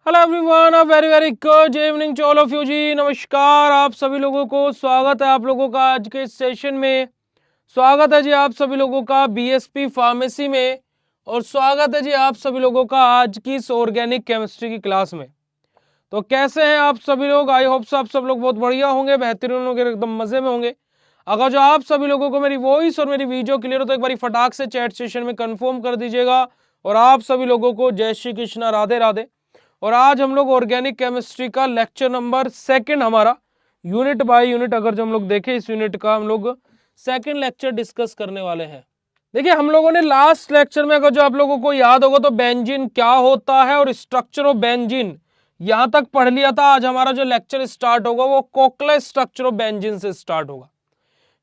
Hello everyone, a very very good evening to all of you जी। नमस्कार आप सभी लोगों को, स्वागत है आप लोगों का आज के सेशन में। स्वागत है जी आप सभी लोगों का बीएसपी फार्मेसी में, और स्वागत है जी आप सभी लोगों का आज की इस ऑर्गेनिक केमिस्ट्री की क्लास में। तो कैसे हैं आप सभी लोग? आई होप आप सब लोग बहुत बढ़िया होंगे, बेहतरीन होंगे, एकदम मजे में होंगे। अगर जो आप सभी लोगों को मेरी वॉइस और मेरी वीडियो क्लियर हो तो एक बार फटाक से चैट सेशन में कंफर्म कर दीजिएगा। और आप सभी लोगों को जय श्री कृष्णा, राधे राधे। और आज हम लोग ऑर्गेनिक केमिस्ट्री का लेक्चर नंबर 2 हमारा यूनिट बाय यूनिट, अगर जो हम लोग देखें इस यूनिट का हम लोग 2 लेक्चर डिस्कस करने वाले हैं। देखिए हम लोगों ने लास्ट लेक्चर में, अगर जो आप लोगों को याद होगा, तो बेंजीन क्या होता है और स्ट्रक्चर ऑफ बेंजीन यहां तक पढ़ लिया था। आज हमारा जो लेक्चर स्टार्ट होगा वो कोक्ले स्ट्रक्चर ऑफ बेंजीन से स्टार्ट होगा।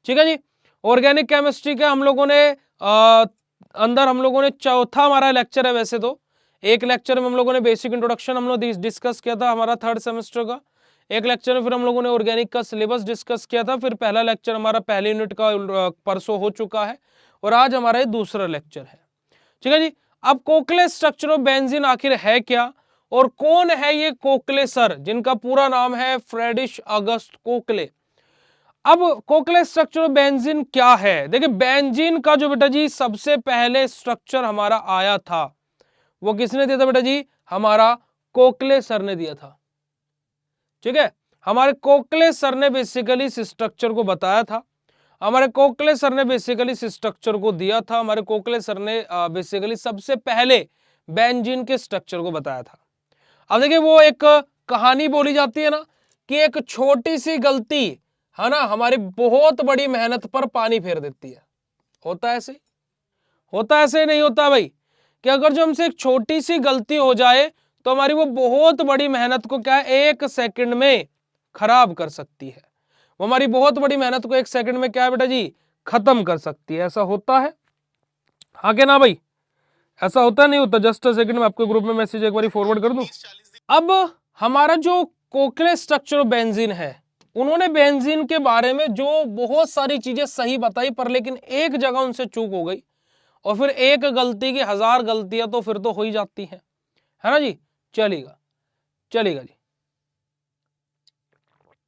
ठीक है जी। ऑर्गेनिक केमिस्ट्री के हम लोगों ने अंदर हम लोगों ने चौथा हमारा लेक्चर है। वैसे तो एक लेक्चर में हम लोगों ने बेसिक इंट्रोडक्शन हम लोग डिस्कस किया था हमारा 3rd सेमेस्टर का। एक लेक्चर में फिर हम लोगों ने ऑर्गेनिक का सिलेबस डिस्कस किया था। फिर पहला लेक्चर हमारा पहले यूनिट का परसों हो चुका है, और आज हमारा ये दूसरा लेक्चर है। ठीक है जी। अब कोक्ले स्ट्रक्चर ऑफ बेंजीन आखिर है क्या, और कौन है ये कोक्ले सर, जिनका पूरा नाम है फ्रेडरिश ऑगस्ट कोक्ले। अब कोक्ले स्ट्रक्चर ऑफ बेंजीन क्या है? देखिए बेंजीन का जो बेटा जी सबसे पहले स्ट्रक्चर हमारा आया था, वो किसने दिया था बेटा जी? हमारा कोक्ले सर ने दिया था। ठीक है, हमारे कोक्ले सर ने बेसिकली इस स्ट्रक्चर को बताया था। हमारे कोक्ले सर ने बेसिकली इस स्ट्रक्चर को दिया था। हमारे कोक्ले सर ने बेसिकली सबसे पहले बेंजीन के स्ट्रक्चर को बताया था। अब देखिए वो एक कहानी बोली जाती है ना, कि एक छोटी सी गलती है ना हमारी बहुत बड़ी मेहनत पर पानी फेर देती है। होता है ऐसे? होता ऐसे नहीं होता भाई, कि अगर जो हमसे एक छोटी सी गलती हो जाए तो हमारी वो बहुत बड़ी मेहनत को क्या है 1 सेकंड में खराब कर सकती है। वो हमारी बहुत बड़ी मेहनत को 1 सेकंड में क्या है बेटा जी, खत्म कर सकती है। ऐसा होता है? हाँ के ना भाई? ऐसा होता नहीं होता? जस्ट अ सेकंड में आपके ग्रुप में मैसेज एक बार फॉरवर्ड कर दूं। अब हमारा जो कोक्ले स्ट्रक्चर ऑफ बेंजीन है, उन्होंने बेंजीन के बारे में जो बहुत सारी चीजें सही बताई, पर लेकिन एक जगह उनसे चूक हो गई। और फिर एक गलती की 1000 गलतियां तो फिर तो हो ही जाती है ना जी। चलेगा चलेगा जी।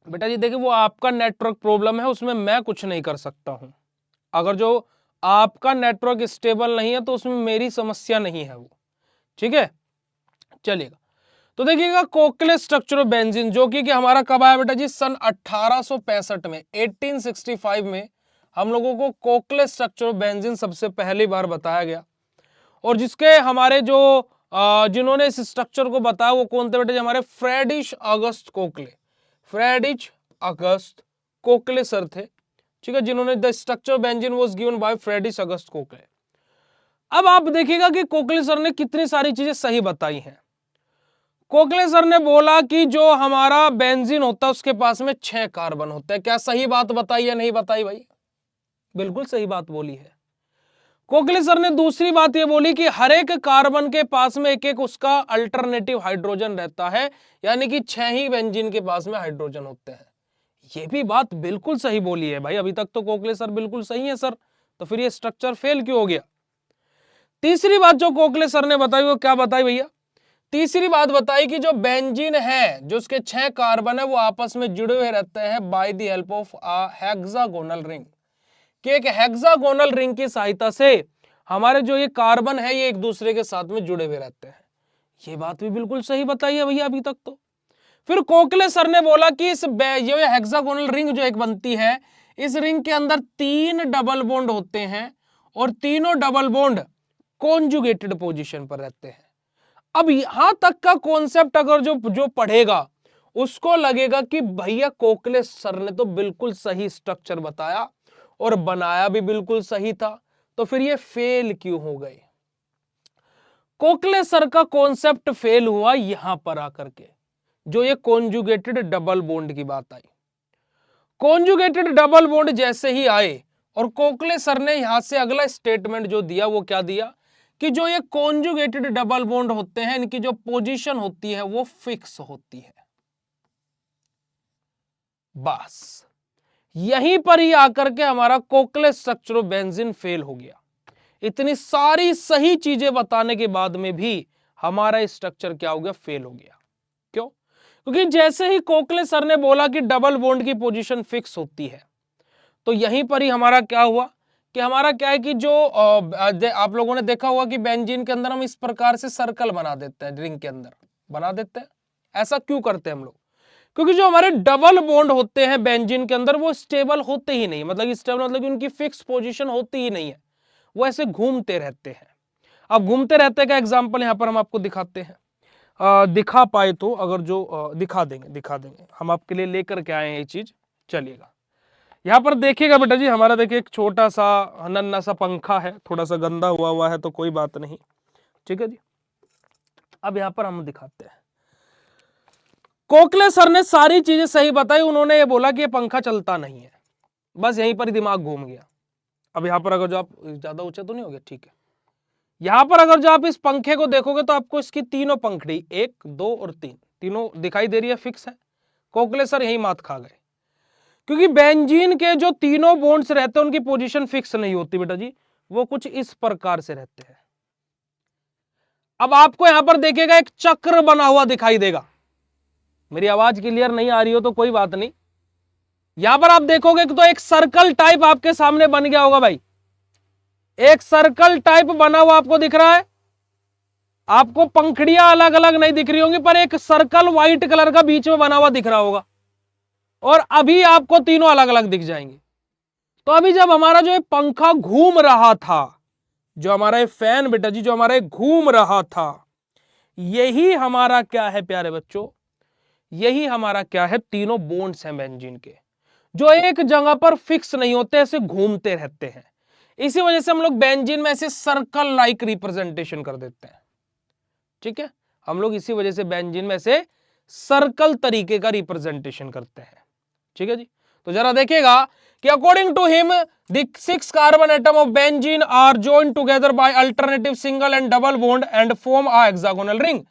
बेटा जी देखिए वो आपका नेटवर्क प्रॉब्लम है, उसमें मैं कुछ नहीं कर सकता हूं। अगर जो आपका नेटवर्क स्टेबल नहीं है तो उसमें मेरी समस्या नहीं है वो। ठीक है, चलेगा। तो देखिएगा कोक्ले स्ट्रक्चर ऑफ बेंजीन जो कि हमारा कब आया बेटा जी? सन 1865 में, 1865 में हम लोगों को कोक्ले स्ट्रक्चर ऑफ बेंजीन सबसे पहली बार बताया गया। और जिसके हमारे जो जिन्होंने इस स्ट्रक्चर को बताया वो कौन थे बेटा जी? हमारे Friedrich August Kekule. Friedrich August Kekule sir थे। ठीक है, जिन्होंने the structure of benzene was given by Friedrich August Kekule. अब आप देखिएगा कि कोक्ले सर ने कितनी सारी चीजें सही बताई हैं। कोक्ले सर ने बोला कि जो हमारा बेंजीन होता है उसके पास में 6 कार्बन होते हैं। क्या सही बात बताई या नहीं बताई भाई? बिल्कुल सही बात बोली है। कोक्ले सर ने दूसरी बात यह बोली कि हर एक कार्बन के पास में एक एक उसका अल्टरनेटिव हाइड्रोजन रहता है, यानी कि 6 ही बेंजीन के पास में हाइड्रोजन होते हैं। यह भी बात बिल्कुल सही बोली है भाई। अभी तक तो कोक्ले सर बिल्कुल सही है सर, तो फिर ये स्ट्रक्चर फेल क्यों हो गया? तीसरी बात जो कोक्ले सर ने बताई वो क्या बताई भैया? तीसरी बात बताई कि जो बेंजीन है, जो उसके 6 कार्बन है, वो आपस में जुड़े हुए रहते हैं by the help of hexagonal ring. कि एक हेक्सागोनल रिंग की सहायता से हमारे जो ये कार्बन है ये एक दूसरे के साथ में जुड़े हुए रहते हैं। ये बात भी बिल्कुल सही बताई है भैया अभी तक तो। फिर कोक्ले सर ने बोला कि इस ये हेक्सागोनल रिंग जो एक बनती है, इस रिंग के अंदर 3 डबल बॉन्ड होते हैं, और तीनों डबल बॉन्ड कॉन्जुगेटेड पोजीशन पर रहते हैं। अब यहां तक का कॉन्सेप्ट अगर जो पढ़ेगा उसको लगेगा कि भैया कोक्ले सर ने तो बिल्कुल सही स्ट्रक्चर बताया और बनाया भी बिल्कुल सही था, तो फिर ये फेल क्यों हो गए? कोक्ले सर का कॉन्सेप्ट फेल हुआ यहां पर आकर के, जो ये कॉन्जुगेटेड डबल बॉन्ड की बात आई। कॉन्जुगेटेड डबल बॉन्ड जैसे ही आए, और कोक्ले सर ने यहां से अगला स्टेटमेंट जो दिया वो क्या दिया? कि जो ये कॉन्जुगेटेड डबल बॉन्ड होते हैं इनकी जो पोजीशन होती है वो फिक्स होती है। बस यहीं पर ही आकर के हमारा कोक्ले स्ट्रक्चर ऑफ बेंजीन फेल हो गया। इतनी सारी सही चीजें बताने के बाद में भी हमारा स्ट्रक्चर क्या हो गया? फेल हो गया। क्यों? क्योंकि जैसे ही कोकले सर ने बोला कि डबल बॉन्ड की पोजीशन फिक्स होती है, तो यहीं पर ही हमारा क्या हुआ कि हमारा क्या है कि जो आप लोगों ने देखा होगा कि बेंजीन के अंदर हम इस प्रकार से सर्कल बना देते हैं, रिंग के अंदर बना देते हैं। ऐसा क्यों करते हैं हम लोग? क्योंकि जो हमारे डबल बॉन्ड होते हैं बेंजीन के अंदर वो स्टेबल होते ही नहीं, मतलब स्टेबल मतलब कि उनकी फिक्स पोजीशन होती ही नहीं है, वो ऐसे घूमते रहते हैं। अब घूमते रहते का एग्जांपल यहां पर हम आपको दिखाते हैं, दिखा पाए तो, अगर जो दिखा देंगे हम आपके लिए लेकर के आए हैं ये चीज। चलिएगा यहां पर देखिएगा बेटा जी, हमारा देखिए एक छोटा सा नन्ना सा पंखा है, थोड़ा सा गंदा हुआ है तो कोई बात नहीं, ठीक है जी। अब यहां पर हम दिखाते हैं, कोकले सर ने सारी चीजें सही बताई, उन्होंने ये बोला कि ये पंखा चलता नहीं है, बस यहीं पर ही दिमाग घूम गया। अब यहां पर अगर जो आप ज्यादा ऊंचा तो नहीं हो गया, ठीक है। यहां पर अगर जो आप इस पंखे को देखोगे तो आपको इसकी तीनों पंखड़ी 1, 2 और 3 तीनों दिखाई दे रही है, फिक्स है। कोकले सर यही मात खा गए, क्योंकि बेंजीन के जो तीनों बॉन्ड्स रहते हैं उनकी पोजीशन फिक्स नहीं होती बेटा जी, वो कुछ इस प्रकार से रहते हैं। अब आपको यहां पर देखिएगा एक चक्र बना हुआ दिखाई देगा, मेरी आवाज क्लियर नहीं आ रही हो तो कोई बात नहीं, यहां पर आप देखोगे तो एक सर्कल टाइप आपके सामने बन गया होगा भाई, एक सर्कल टाइप बना हुआ आपको दिख रहा है। आपको पंखड़ियां अलग अलग नहीं दिख रही होंगी, पर एक सर्कल व्हाइट कलर का बीच में बना हुआ दिख रहा होगा, और अभी आपको तीनों अलग अलग दिख जाएंगे। तो अभी जब हमारा जो पंखा घूम रहा था, जो हमारा फैन बेटा जी जो हमारा घूम रहा था, यही हमारा क्या है प्यारे बच्चों, यही हमारा क्या है, तीनों बॉन्ड्स हैं बेंजीन के, जो एक जगह पर फिक्स नहीं होते, ऐसे घूमते रहते हैं। इसी वजह से हम लोग बेंजीन में ऐसे सर्कल लाइक रिप्रेजेंटेशन कर देते हैं, ठीक है। हम लोग इसी वजह से बेंजीन में से सर्कल तरीके का रिप्रेजेंटेशन करते हैं, ठीक है जी। तो जरा देखिएगा कि according to him the 6 carbon atom of benzene are joined together by alternative single and double bond and form a hexagonal ring.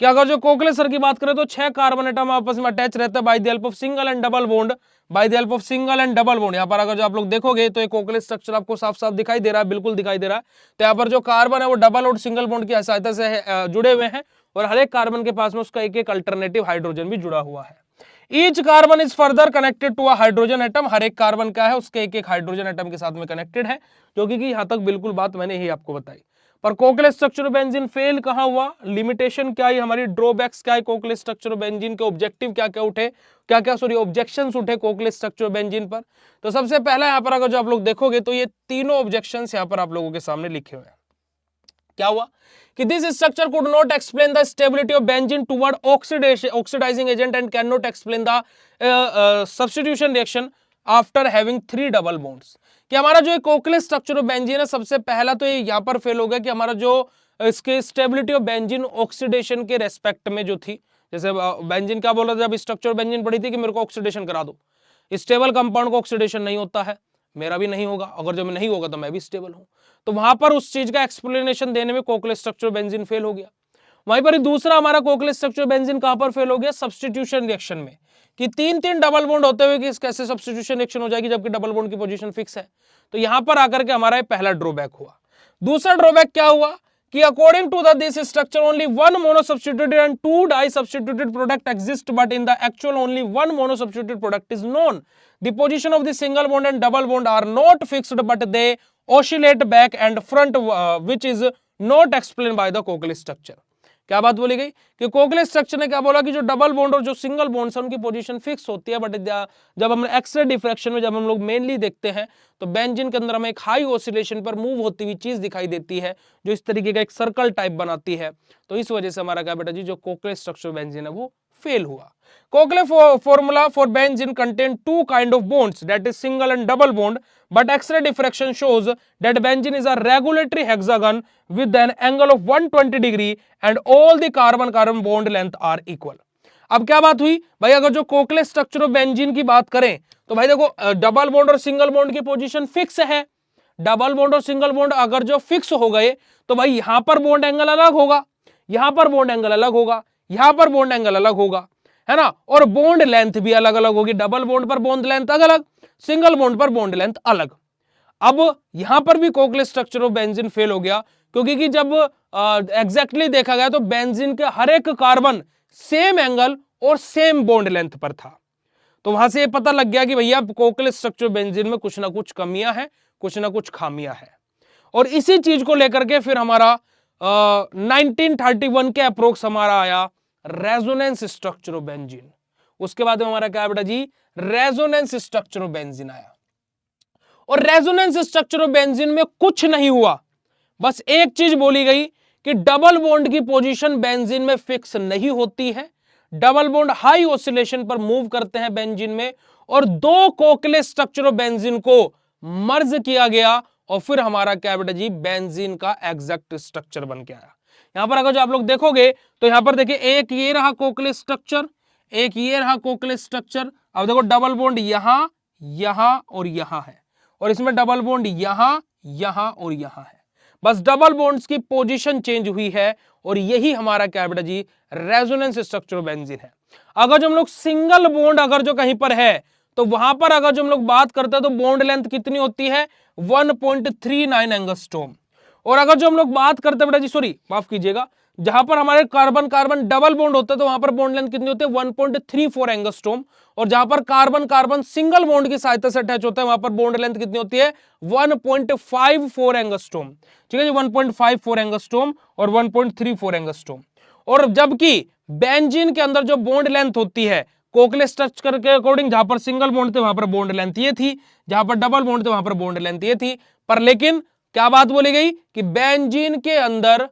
कि अगर जो कोकले सर की बात करें तो 6 कार्बन एटम आपस में अटैच रहते हैं by the help of single and double bond, by the help of single and double bond. यहां पर अगर जो आप लोग देखोगे तो एक कोकले स्ट्रक्चर आपको साफ साफ दिखाई दे रहा है, बिल्कुल दिखाई दे रहा है। तो यहाँ पर जो कार्बन है वो डबल और सिंगल बॉन्ड की सहायता से जुड़े हुए हैं, और हर एक कार्बन के पास में उसका एक एक अल्टरनेटिव हाइड्रोजन भी जुड़ा हुआ है। Each carbon is further connected to a hydrogen atom, हर एक कार्बन क्या है उसके एक एक हाइड्रोजन एटम के साथ में कनेक्टेड है, जो कि यहां तक बिल्कुल बात मैंने ही आपको बताई। पर कोकले स्ट्रक्चर बेंजीन फेल कहां हुआ, लिमिटेशन क्या है हमारी, ड्रॉबैक्स क्या है कोकले स्ट्रक्चर बेंजीन के, ऑब्जेक्टिव क्या क्या उठे, क्या क्या सॉरी ऑब्जेक्शंस उठे कोकले स्ट्रक्चर बेंजीन पर। तो सबसे पहला यहां पर अगर जो आप लोग देखोगे तो ये तीनों ऑब्जेक्शंस यहां पर आप लोगों के सामने लिखे हुए हैं। क्या हुआ कि this structure could not explain the stability of benzene toward oxidizing agent and can not explain the substitution reaction after having 3 double bonds. कि हमारा जो कोकले स्ट्रक्चर ऑफ बेंजीन है, सबसे पहला तो ये यहां पर फेल हो गया कि हमारा जो इसके स्टेबिलिटी ऑफ बेंजीन ऑक्सीडेशन के रेस्पेक्ट में जो थी, जैसे बेंजीन क्या बोल रहा था जब स्ट्रक्चर बेंजीन पढ़ी थी कि मेरे को ऑक्सीडेशन करा दो, स्टेबल कंपाउंड को ऑक्सीडेशन नहीं होता है, मेरा भी नहीं होगा, अगर जब नहीं होगा तो मैं भी स्टेबल हूं। तो वहां पर उस चीज का एक्सप्लेनेशन देने में कोकले स्ट्रक्चर बेंजीन फेल हो गया। वहीं पर दूसरा हमारा कोकले स्ट्रक्चर बेंजीन कहां पर फेल हो गया, सब्स्टिट्यूशन रिएक्शन में, कि 3-3 डबल बॉन्ड होते हुए कि कैसे सब्स्टिट्यूशन रिएक्शन हो जाएगी जबकि डबल बॉन्ड की पोजीशन फिक्स है। तो यहां पर आकर के हमारा पहला ड्रॉबैक हुआ। दूसरा ड्रॉबैक क्या हुआ कि according to this structure only 1 mono substituted and 2 di substituted product exist, but in the actual only 1 mono substituted product is known. The position of the single bond and double bond are not fixed, but they oscillate back and front, which is not explained by the Kochel structure। क्या बात बोली गई कि कोकले structure ने क्या बोला कि जो डबल बॉन्ड और जो सिंगल बॉन्ड है उनकी पोजीशन फिक्स होती है, बट जब हम एक्सरे डिफ्रैक्शन में जब हम लोग मेनली देखते हैं तो बेंजीन के अंदर हमें एक हाई ऑसिलेशन पर मूव होती हुई चीज दिखाई देती है जो इस तरीके का एक सर्कल टाइप बनाती है। तो इस वजह से हमारा क्या बेटा जी जो कोकले स्ट्रक्चर बेंजीन है वो फेल हुआ। Kochel formula for benzene contain 2 kind of bonds, that is single and double bond, but X-ray diffraction shows that benzene is a regulatory hexagon with an angle of 120 degree and all the carbon-carbon bond length are equal। अब क्या बात हुई भाई, अगर जो कोकले structure of benzene की बात करें तो भाई देखो डबल बॉन्ड और सिंगल बॉन्ड की पोजीशन फिक्स है। डबल बॉन्ड और सिंगल बॉन्ड अगर जो फिक्स हो गए तो भाई यहां पर बॉन्ड एंगल अलग होगा, यहां पर बॉन्ड एंगल अलग होगा, यहां पर बॉन्ड एंगल अलग होगा, है ना, और बॉन्ड लेंथ भी अलग अलग होगी। डबल बॉन्ड पर बॉन्ड लेंथ अलग, सिंगल बॉन्ड पर बॉन्ड लेंथ अलग। अब यहां पर भी कोकले स्ट्रक्चर ऑफ बेंजीन फेल हो गया, क्योंकि कि जब एग्जैक्टली देखा गया तो बेंजीन के हर एक कार्बन सेम एंगल और सेम बॉन्ड लेंथ पर था। तो वहां से ये पता लग गया कि भैया कोवैलेंट स्ट्रक्चर बेंजीन में कुछ ना कुछ कमियां हैं, कुछ ना कुछ खामियां हैं। और इसी चीज को लेकर के फिर हमारा 1931 के अप्रोक्स हमारा आया रेजोनेंस स्ट्रक्चर ऑफ बेंजीन। उसके बाद में हमारा क्या है बेटा जी, रेजोनेंस स्ट्रक्चर ऑफ बेंजीन आया। और रेजोनेंस स्ट्रक्चर ऑफ बेंजीन में कुछ नहीं हुआ, बस एक चीज बोली गई कि डबल बॉन्ड की पोजीशन बेंजीन में फिक्स नहीं होती है, डबल बॉन्ड हाई ऑसिलेशन पर मूव करते हैं बेंजीन में, और दो कोवैलेंट स्ट्रक्चर ऑफ बेंजीन को मर्ज किया गया और फिर हमारा क्या बेटा जी, बेंजीन का एग्जैक्ट स्ट्रक्चर बन के आया। यहां पर अगर जो आप लोग देखोगे तो यहां पर देखिए एक ये रहा कोवैलेंट स्ट्रक्चर, एक ये रहा कोवैलेंट स्ट्रक्चर। अब देखो डबल बॉन्ड यहां, यहां और यहां है, और इसमें डबल बॉन्ड यहां, यहां और यहां है। बस डबल बॉन्ड्स की पोजीशन चेंज हुई है, और यही हमारा क्या बेटा जी, रेजोनेंस स्ट्रक्चर ऑफ बेंजीन है। अगर जो हम लोग सिंगल बॉन्ड अगर जो कहीं पर है, तो वहां पर अगर जो हम लोग बात करते हैं तो बॉन्ड लेंथ कितनी होती है, 1.39 एंगस्ट्रॉम। और अगर जो हम लोग बात करते हैं बेटा जी, सॉरी माफ कीजिएगा, जहां पर हमारे कार्बन कार्बन डबल बॉन्ड होता है तो वहां पर बॉन्ड लेंथ कितनी होती है, 1.34 एंगस्ट्रॉम। और जहां पर कार्बन कार्बन सिंगल बॉन्ड की सहायता से अटैच होता है वहां पर बॉन्ड लेंथ कितनी होती है, 1.54 एंगस्ट्रॉम। ठीक है जी, 1.54 एंगस्ट्रॉम और 1.34 एंगस्ट्रॉम। और जबकि बेंजीन के अंदर जो बॉन्ड लेंथ होती है कोवैलेंट स्ट्रक्चर के अकॉर्डिंग, जहां पर सिंगल बॉन्ड थे वहां पर बॉन्ड लेंथ ये थी, जहां पर डबल बॉन्ड थे वहां पर बॉन्ड लेंथ ये थी। पर लेकिन क्या बात बोली गई कि बेंजीन के अंदर,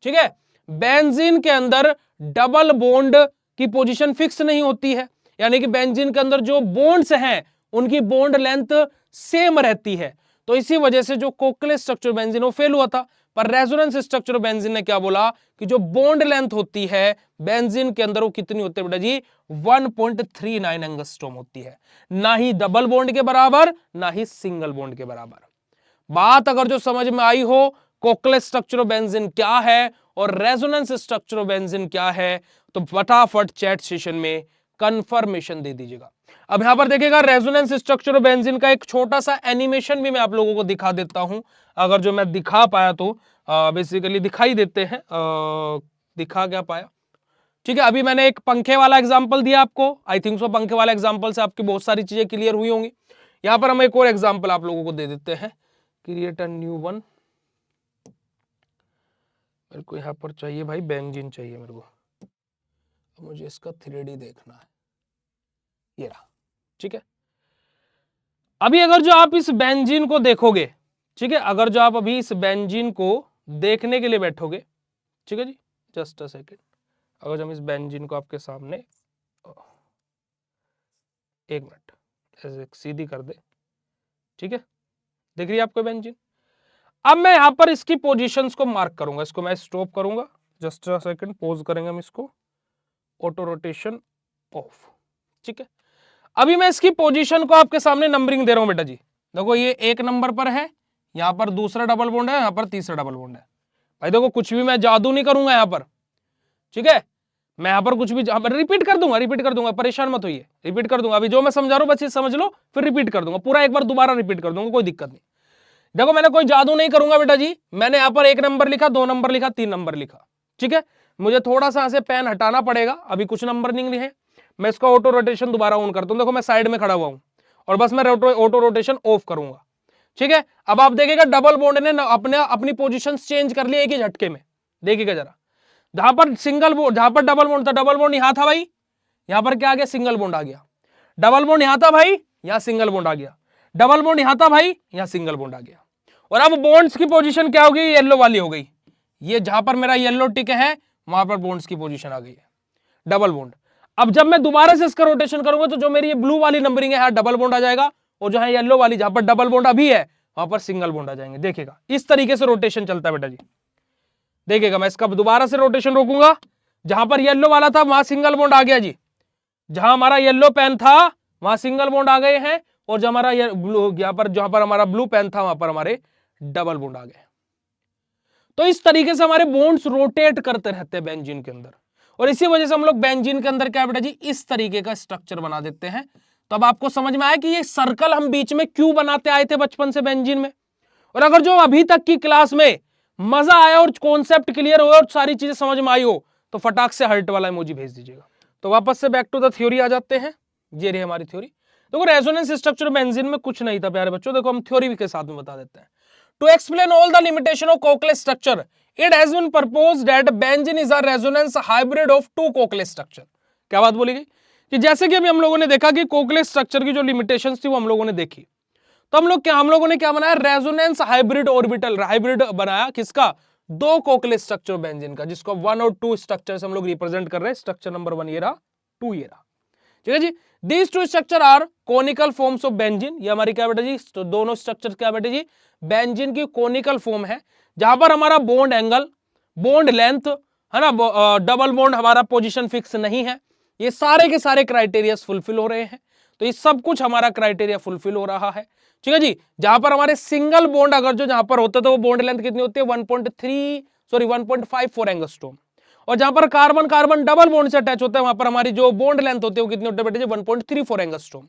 ठीक है, बेंजीन के अंदर डबल बॉन्ड की पोजीशन फिक्स नहीं होती है, यानी कि बेंजीन के अंदर जो बॉन्ड्स हैं उनकी बॉन्ड लेंथ सेम रहती है। तो इसी वजह से जो कोवैलेंट स्ट्रक्चर बेंजीन वो फेल हुआ था। पर रेजोनेंस स्ट्रक्चर बेंजीन ने क्या बोला कि जो बॉन्ड लेंथ होती है बेंजीन के अंदर वो कितनी होती है बेटा जी, 1.39 एंगस्ट्रॉम होती है, ना ही डबल बॉन्ड के बराबर ना ही सिंगल बॉन्ड के बराबर। बात अगर जो समझ में आई हो कोवैलेंट स्ट्रक्चर ऑफ बेंजीन क्या है और रेजोनेंस स्ट्रक्चर ऑफ बेंजीन क्या है, तो फटाफट चैट सेशन में कंफर्मेशन दे दीजिएगा। अब यहां पर देखिएगा रेजोनेंस स्ट्रक्चर ऑफ बेंजीन का एक छोटा सा एनिमेशन भी मैं आप लोगों को दिखा देता हूं, अगर जो मैं दिखा पाया तो बेसिकली दिखाई देते हैं, दिखा क्या पाया। ठीक है, अभी मैंने एक पंखे वाला एग्जांपल दिया आपको, आई थिंक सो पंखे वाला एग्जांपल से आपकी बहुत सारी चीजें क्लियर हुई होंगी। यहां पर हम एक और एग्जांपल आप लोगों को दे देते हैं, क्रिएट अ न्यू वन। मेरे को यहाँ पर चाहिए भाई बेंजीन चाहिए मेरे को, मुझे इसका 3D देखना है, ये रहा। ठीक है, अभी अगर जो आप इस बेंजीन को देखोगे, ठीक है, अगर जो आप अभी इस बेंजीन को देखने के लिए बैठोगे, ठीक है जी, जस्ट अ सेकेंड, अगर हम इस बेंजीन को आपके सामने, एक मिनट ऐसे सीधी कर दे, ठीक है, देख रही है आपको बेंजीन। अब मैं यहां पर इसकी पोजीशंस को मार्क करूंगा, इसको मैं स्टॉप करूंगा, जस्ट अ सेकंड, पॉज करेंगे हम इसको, ऑटो रोटेशन ऑफ। ठीक है, अभी मैं इसकी पोजीशन को आपके सामने नंबरिंग दे रहा हूं बेटा जी। देखो ये एक नंबर पर है, यहां पर दूसरा डबल बॉन्ड है, यहां पर तीसरा डबल बॉन्ड है। भाई देखो कुछ भी मैं जादू नहीं करूंगा यहां पर, ठीक है, मैं यहां पर कुछ भी रिपीट कर दूंगा, परेशान मत होइए, रिपीट कर दूंगा। अभी जो मैं समझा रहा हूं बस ये समझ लो, फिर रिपीट कर दूंगा पूरा, एक बार दोबारा रिपीट कर दूंगा, कोई दिक्कत नहीं। देखो मैंने कोई जादू नहीं करूंगा बेटा जी, मैंने यहां पर एक नंबर लिखा, दो नंबर लिखा, तीन नंबर लिखा, ठीक है, मुझे थोड़ा सा ऐसे पेन हटाना पड़ेगा, अभी कुछ नंबर नहीं लिखे, मैं इसका ऑटो रोटेशन दोबारा ऑन करता हूं। देखो मैं साइड में खड़ा हुआ हूं और बस मैं ऑटो रोटेशन ऑफ करूंगा, ठीक है। अब आप देखिएगा डबल बॉन्ड ने अपनी पोजीशन चेंज कर ली एक ही झटके में, देखिएगा जरा, जहां पर सिंगल बॉन्ड, जहां पर डबल बॉन्ड था, डबल बॉन्ड यहां था भाई, यहां पर क्या आ गया, सिंगल बॉन्ड आ गया। डबल बॉन्ड यहां था भाई, यहां सिंगल बॉन्ड आ गया। डबल बॉन्ड यहां था भाई, यहां सिंगल बॉन्ड आ गया। और अब बॉन्ड्स की पोजीशन क्या हो गई, येलो वाली हो गई, ये जहां पर मेरा येलो टिक है वहां पर बॉन्ड्स की पोजीशन आ गई है, डबल बॉन्ड। अब जब मैं दोबारा से इसका रोटेशन करूंगा तो जो मेरी ये ब्लू वाली नंबरिंग है, डबल बॉन्ड आ जाएगा, और जो है येलो वाली जहां पर डबल बॉन्ड अभी है वहां पर सिंगल बॉन्ड आ जाएंगे। देखिएगा इस तरीके से रोटेशन चलता है बेटा जी, देखिएगा मैं इसका दोबारा से रोटेशन रोकूंगा, जहां पर येलो वाला था वहां सिंगल बॉन्ड आ गया जी, जहां हमारा येलो पेन था वहां सिंगल बॉन्ड आ गए हैं, और जो हमारा यहां पर जहां पर हमारा ब्लू पेन था वहां पर हमारे डबल बॉन्ड आ गए। तो इस तरीके से हमारे बॉन्ड्स रोटेट करते रहते हैं बेंजीन के अंदर, और इसी वजह से हम लोग बेंजीन के अंदर क्या बेटा जी, इस तरीके का स्ट्रक्चर बना देते हैं। तो अब आपको समझ में आया कि ये सर्कल हम बीच में क्यों बनाते आए थे बचपन से बेंजीन में। और अगर जो अभी तक की क्लास में मजा आया और कॉन्सेप्ट क्लियर हुआ और सारी चीजें समझ में आई हो, तो फटाक से हार्ट वाला इमोजी भेज दीजिएगा। तो वापस से बैक टू द थ्योरी आ जाते हैं। ये रही हमारी थ्योरी। देखो रेजोनेंस स्ट्रक्चर बेंजीन में कुछ नहीं था प्यारे बच्चों, देखो हम थ्योरी के साथ में बता देते हैं। To explain all the limitation of Kekule's structure it has been proposed that benzene is a resonance hybrid of two Kekule's structure. क्या बात बोली गई कि जैसे कि अभी हम लोगों ने देखा कि कोकलेस स्ट्रक्चर की जो लिमिटेशंस थी वो हम लोगों ने देखी, तो हम लोगों ने क्या बनाया, रेजोनेंस हाइब्रिड ऑर्बिटल हाइब्रिड बनाया। किसका? दो कोकलेस स्ट्रक्चर बेंजीन का, जिसको 1 और 2 स्ट्रक्चर से हम लोग रिप्रेजेंट कर रहे हैं। स्ट्रक्चर नंबर 1 ये रहा, 2 ये रहा। ठीक है जी। These two structure are canonical forms of benzene. ये हमारी क्या बेटा जी, तो दोनों स्ट्रक्चर क्या बेटा जी, बेंजीन की कोनिकल फॉर्म है, जहां पर हमारा बॉन्ड एंगल, बॉन्ड लेंथ है ना, डबल बॉन्ड हमारा पोजीशन फिक्स नहीं है। ये सारे के सारे क्राइटेरिया फुलफिल हो रहे हैं। तो ये सब कुछ हमारा क्राइटेरिया फुलफिल हो रहा है। ठीक है जी। जहां पर हमारे सिंगल बॉन्ड अगर जो जहां पर होता है तो वो बॉन्ड लेंथ कितनी होती है, 1.54 एंगस्ट्रॉम। और जहां पर कार्बन कार्बन डबल बॉन्ड से अटैच होता है वहां पर हमारी जो बॉन्ड लेंथ होती है वो कितनी होती है बेटे जी, 1.34 एंगस्ट्रॉम।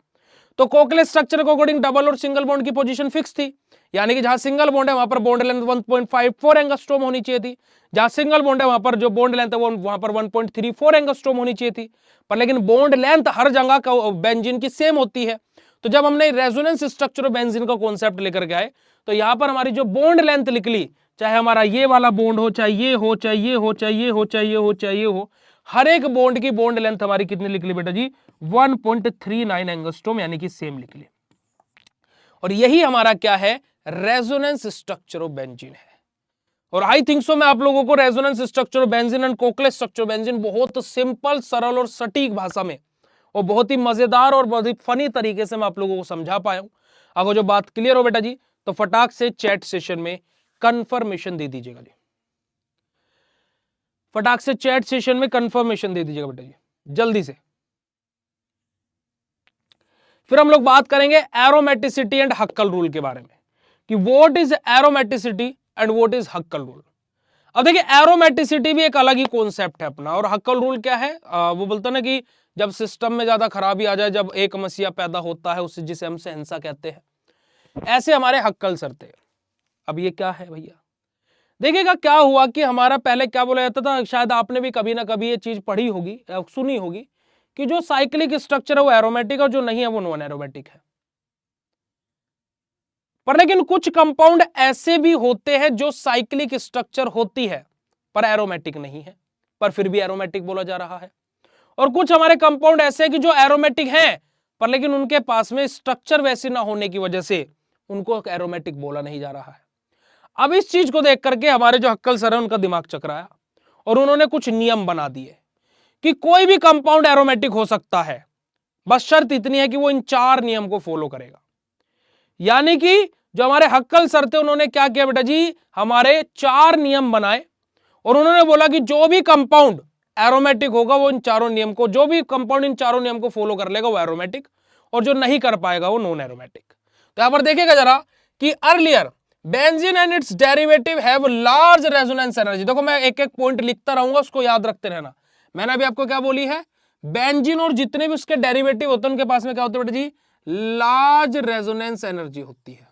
तो कोकलेस स्ट्रक्चर के अकॉर्डिंग डबल और सिंगल बॉन्ड की पोजीशन फिक्स थी, यानी कि जहां सिंगल बॉन्ड है वहां पर बॉन्ड लेंथ 1.54 एंगस्ट्रॉम होनी चाहिए थी, जहां सिंगल बॉन्ड है वहां पर जो बॉन्ड लेंथ है वो वहां पर 1.34 एंगस्ट्रॉम होनी चाहिए थी। पर लेकिन बॉन्ड लेंथ हर जगह का बेंजीन की सेम होती है। तो जब हमने रेजोनेंस स्ट्रक्चर ऑफ बेंजीन का कॉन्सेप्ट लेकर के आए तो यहां पर हमारी जो बॉन्ड लेंथ निकली, चाहे हमारा ये वाला बॉन्ड हो, चाहे ये हो, चाहे ये हो, चाहे ये हो, चाहे ये हो, चाहे ये हो, हर एक बॉन्ड की बॉन्ड लेंथ हमारी कितनी निकली बेटा जी, 1.39 एंगस्ट्रॉम, यानी कि सेम निकली। और यही हमारा क्या है, रेजोनेंस स्ट्रक्चर ऑफ बेंजीन है। और आई थिंक सो मैं आप लोगों को resonance structure of benzene and Kekule's structure of benzene बहुत सिंपल, सरल और सटीक भाषा में और बहुत ही मजेदार और बहुत ही फनी तरीके से मैं आप लोगों को समझा पाया हूं। अगर जो बात क्लियर हो बेटा जी तो फटाक से चैट सेशन में कंफर्मेशन दे दीजिएगा जी, फटाक से चैट सेशन में कंफर्मेशन दे दीजिएगा बेटा जी, जल्दी से। फिर हम लोग बात करेंगे एरोमेटिसिटी एंड हक्कल रूल के बारे में कि what is aromaticity and what is हक्कल rule. अब देखिए एरोमेटिसिटी भी एक अलग ही कॉन्सेप्ट है अपना, और हक्कल रूल क्या है, वो बोलता ना कि जब सिस्टम में ज्यादा खराबी आ जाए, जब एक मसीहा पैदा होता है उसे, जिसे हम सहनसा कहते हैं, ऐसे हमारे हक्कल सरते। अब ये क्या है भैया, देखिएगा क्या हुआ कि हमारा पहले क्या बोला जाता था, शायद आपने भी कभी ना कभी ये चीज पढ़ी होगी, सुनी होगी कि जो साइक्लिक स्ट्रक्चर है वो एरोमेटिक और जो नहीं है वो नॉन एरोमेटिक है। पर लेकिन कुछ कंपाउंड ऐसे भी होते हैं जो साइक्लिक स्ट्रक्चर होती है पर एरोमेटिक नहीं है, पर फिर भी एरोमेटिक बोला जा रहा है। और कुछ हमारे कंपाउंड ऐसे हैं कि जो एरोमेटिक हैं पर लेकिन उनके पास में स्ट्रक्चर वैसे ना होने की वजह से उनको एरोमेटिक बोला नहीं जा रहा है। अब इस चीज को देख करके हमारे जो हक्कल सर है उनका दिमाग चकराया और उन्होंने कुछ नियम बना दिए कि कोई भी कंपाउंड एरोमेटिक हो सकता है, बस शर्त इतनी है कि वो इन 4 नियम को फॉलो करेगा। यानी कि जो हमारे हक्कल सर थे उन्होंने क्या किया बेटा जी, हमारे 4 नियम बनाए और उन्होंने बोला कि जो भी कंपाउंड एरोमेटिक होगा वो इन चारों नियम को, जो भी कंपाउंड इन चारों नियम को फॉलो कर लेगा वो एरोमेटिक, और जो नहीं कर पाएगा वो नॉन एरोमेटिक। तो यहां पर देखिएगा जरा कि earlier benzene and it's derivative have large resonance energy. देखो मैं एक एक पॉइंट लिखता रहूंगा, उसको याद रखते रहना। मैंने अभी आपको क्या बोली है, बेंजीन और जितने भी उसके डेरिवेटिव होते हैं उनके पास में क्या होता है बेटा जी, लार्ज रेजोनेंस एनर्जी होती है।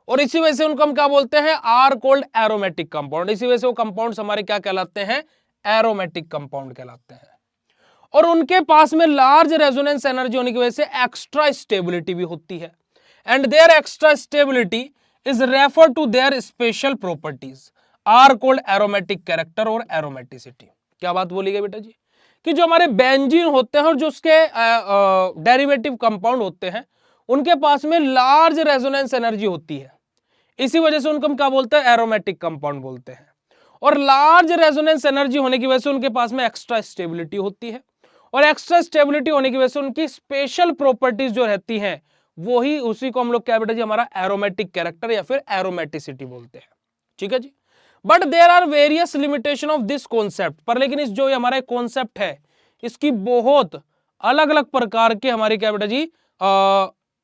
और इसी वजह से उनको हम क्या बोलते हैं, आर कोल्ड एरोमेटिक कंपाउंड। इसी वजह से वो कंपाउंड्स हमारे क्या कहलाते हैं, एरोमेटिक कंपाउंड कहलाते हैं। और उनके पास में लार्ज रेजोनेंस एनर्जी होने की वजह से एक्स्ट्रा स्टेबिलिटी भी होती है, and there extra stability is refer to their special properties are called aromatic character or aromaticity. क्या बात बोली गई बेटा जी, कि जो हमारे बेंजीन होते हैं और जो उसके डेरिवेटिव कंपाउंड होते हैं उनके पास में लार्ज रेजोनेंस एनर्जी होती है, इसी वजह से उनको हम क्या बोलते हैं, एरोमेटिक कंपाउंड बोलते हैं। और लार्ज रेजोनेंस एनर्जी होने की वजह से उनके पास में एक्स्ट्रा स्टेबिलिटी होती है, और एक्स्ट्रा स्टेबिलिटी होने की वजह से उनकी स्पेशल प्रॉपर्टीज जो रहती हैं वो ही, उसी को हम लोग क्या बेटा जी, हमारा एरोमेटिक कैरेक्टर या फिर एरोमेटिसिटी बोलते हैं। ठीक है जी। But there are various limitation of this concept, पर लेकिन इस जो हमारा कॉन्सेप्ट है इसकी बहुत अलग अलग प्रकार के हमारे क्या बेटा जी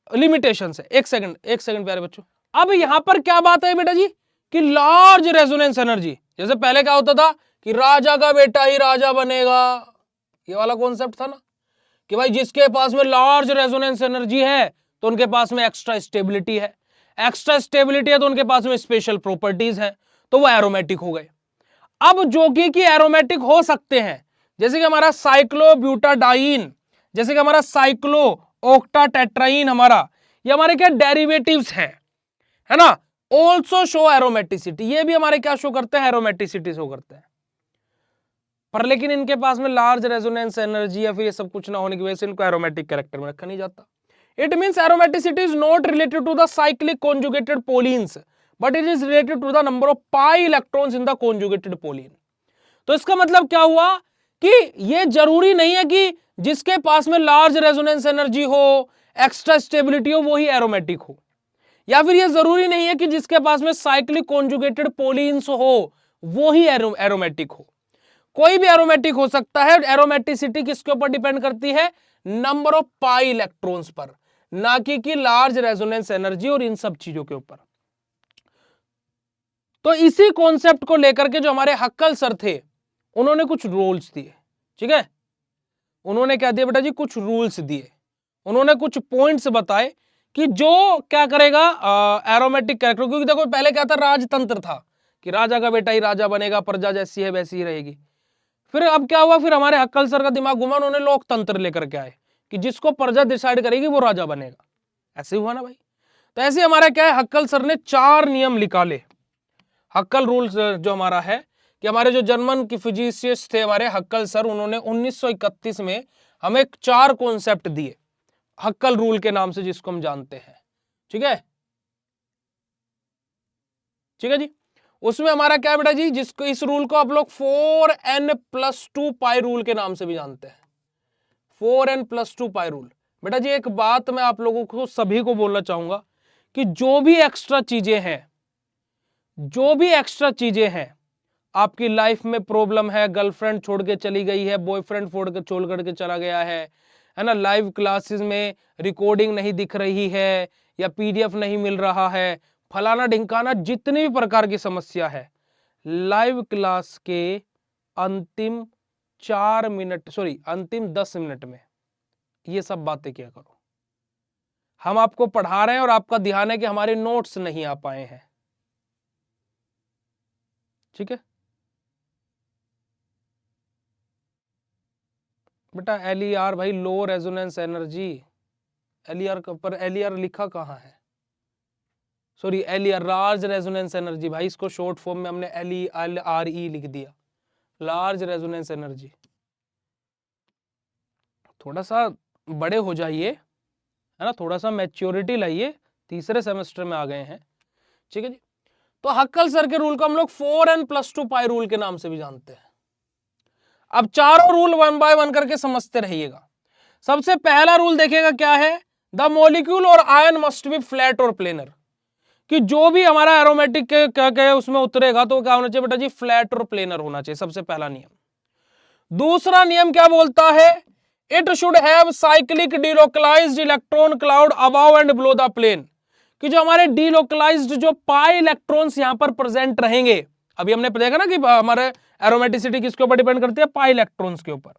लिमिटेशन है। एक सेकंड प्यारे बच्चों, अब यहां पर क्या बात है बेटा जी कि लार्ज रेजोनेंस एनर्जी, जैसे पहले क्या होता था कि राजा का बेटा ही राजा बनेगा, ये वाला कॉन्सेप्ट था ना, कि भाई जिसके पास में लार्ज रेजोनेंस एनर्जी है तो उनके पास में एक्स्ट्रा स्टेबिलिटी है, एक्स्ट्रा स्टेबिलिटी है तो उनके पास में स्पेशल प्रॉपर्टीज है, तो वो एरोमेटिक हो गए। अब जो कि एरोमेटिक हो सकते हैं, जैसे कि हमारा साइक्लोब्यूटाडाइन, जैसे कि हमारा साइक्लो ऑक्टाटेट्राइन, हमारा ये हमारे क्या डेरिवेटिव्स हैं, है ना। ऑल्सो शो एरोमेटिसिटी, ये भी हमारे क्या शो करते हैं, एरोमेटिसिटी शो करते हैं। पर लेकिन इनके पास में लार्ज रेजोनेंस एनर्जी या फिर ये सब कुछ ना होने की वजह से इनको एरोमेटिक कैरेक्टर में रखा नहीं जाता। It means aromaticity is not related to the cyclic conjugated polyenes, but it is related to the number of pi electrons in the conjugated polyene. तो इसका मतलब क्या हुआ कि ये जरूरी नहीं है कि जिसके पास में लार्ज रेजोनेंस एनर्जी हो, एक्स्ट्रा स्टेबिलिटी हो, वो ही एरोमेटिक हो, या फिर ये जरूरी नहीं है कि जिसके पास में साइक्लिक कॉन्जुगेटेड पोलिन्स हो वो ही एरोमेटिक हो। कोई भी एरोमेटिक हो सकता है। एरोमेटिसिटी किसके ऊपर डिपेंड करती है, नंबर ऑफ पाई इलेक्ट्रॉन्स पर, ना कि लार्ज रेजोनेंस एनर्जी और इन सब चीजों के ऊपर। तो इसी कॉन्सेप्ट को लेकर के जो हमारे हक्कल सर थे उन्होंने कुछ रूल्स दिए, ठीक है। उन्होंने क्या दिया बेटा जी, कुछ रूल्स दिए, उन्होंने कुछ पॉइंट्स बताए कि जो क्या करेगा एरोमेटिक कैरेक्टर। क्योंकि देखो पहले क्या था, राजतंत्र था कि राजा का बेटा ही राजा बनेगा, प्रजा जैसी है वैसी ही रहेगी। फिर अब क्या हुआ, फिर हमारे हक्कल सर का दिमाग घुमा, उन्होंने लोकतंत्र लेकर के आए कि जिसको प्रजा डिसाइड करेगी वो राजा बनेगा। ऐसे हुआ ना भाई। तो ऐसे हमारा क्या है, हक्कल सर ने 4 नियम निकाले। हक्कल रूल्स जो हमारा है कि हमारे जो जर्मन की फिजिसिस्ट थे हमारे हक्कल सर, उन्होंने 1931 में हमें 4 कॉन्सेप्ट दिए हक्कल रूल के नाम से, जिसको हम जानते हैं, ठीक है। ठीक है जी। उसमें हमारा क्या है बेटा जी, जिसको इस रूल को आप लोग 4n+2 पाई रूल के नाम से भी जानते हैं। 4n+2 pi rule. बेटा जी एक बात मैं आप लोगों को सभी को बोलना चाहूंगा कि जो भी एक्स्ट्रा चीजें हैं, जो भी एक्स्ट्रा चीजें हैं, आपकी लाइफ में प्रॉब्लम है, गर्लफ्रेंड छोड़ के चली गई है, बॉयफ्रेंड छोड़ करके चला गया है ना, लाइव क्लासेस में रिकॉर्डिंग नहीं दिख रही है या पीडीएफ नहीं मिल रहा है, फलाना ढिंकाना, जितनी भी प्रकार की समस्या है, लाइव क्लास के अंतिम 10 मिनट में ये सब बातें किया करो। हम आपको पढ़ा रहे हैं और आपका ध्यान है कि हमारे नोट्स नहीं आ पाए हैं, ठीक है बेटा। एलईआर भाई लो रेजोनेंस एनर्जी, एलईआर पर एलईआर लिखा कहां है, सॉरी एलईआर लार्ज रेजोनेंस एनर्जी भाई, इसको शॉर्ट फॉर्म में हमने LELRE लिख दिया, लार्ज रेजोनेंस एनर्जी। थोड़ा सा बड़े हो जाइए, है ना, थोड़ा सा मैच्योरिटी लाइए, तीसरे सेमेस्टर में आ गए हैं, ठीक है जी। तो हक्कल सर के रूल को हम लोग 4n+2 पाई रूल के नाम से भी जानते हैं। अब चारों रूल 1 बाय 1 करके समझते रहिएगा। सबसे पहला रूल देखिएगा क्या है, द मॉलिक्यूल और आयन मस्ट बी फ्लैट और प्लेनर, कि जो भी हमारा एरोमेटिक क्या क्या उसमें उतरेगा तो क्या होना चाहिए बेटा जी, फ्लैट और प्लेनर होना चाहिए, सबसे पहला नियम। दूसरा नियम क्या बोलता है, it should have cyclic delocalized electron cloud above and below the plane, कि जो हमारे डिलोकलाइज्ड जो पाई इलेक्ट्रॉन्स यहां पर प्रेजेंट रहेंगे, अभी हमने देखा ना कि हमारे एरोमेटिसिटी किसके ऊपर डिपेंड करती है, पाई इलेक्ट्रॉन्स के ऊपर।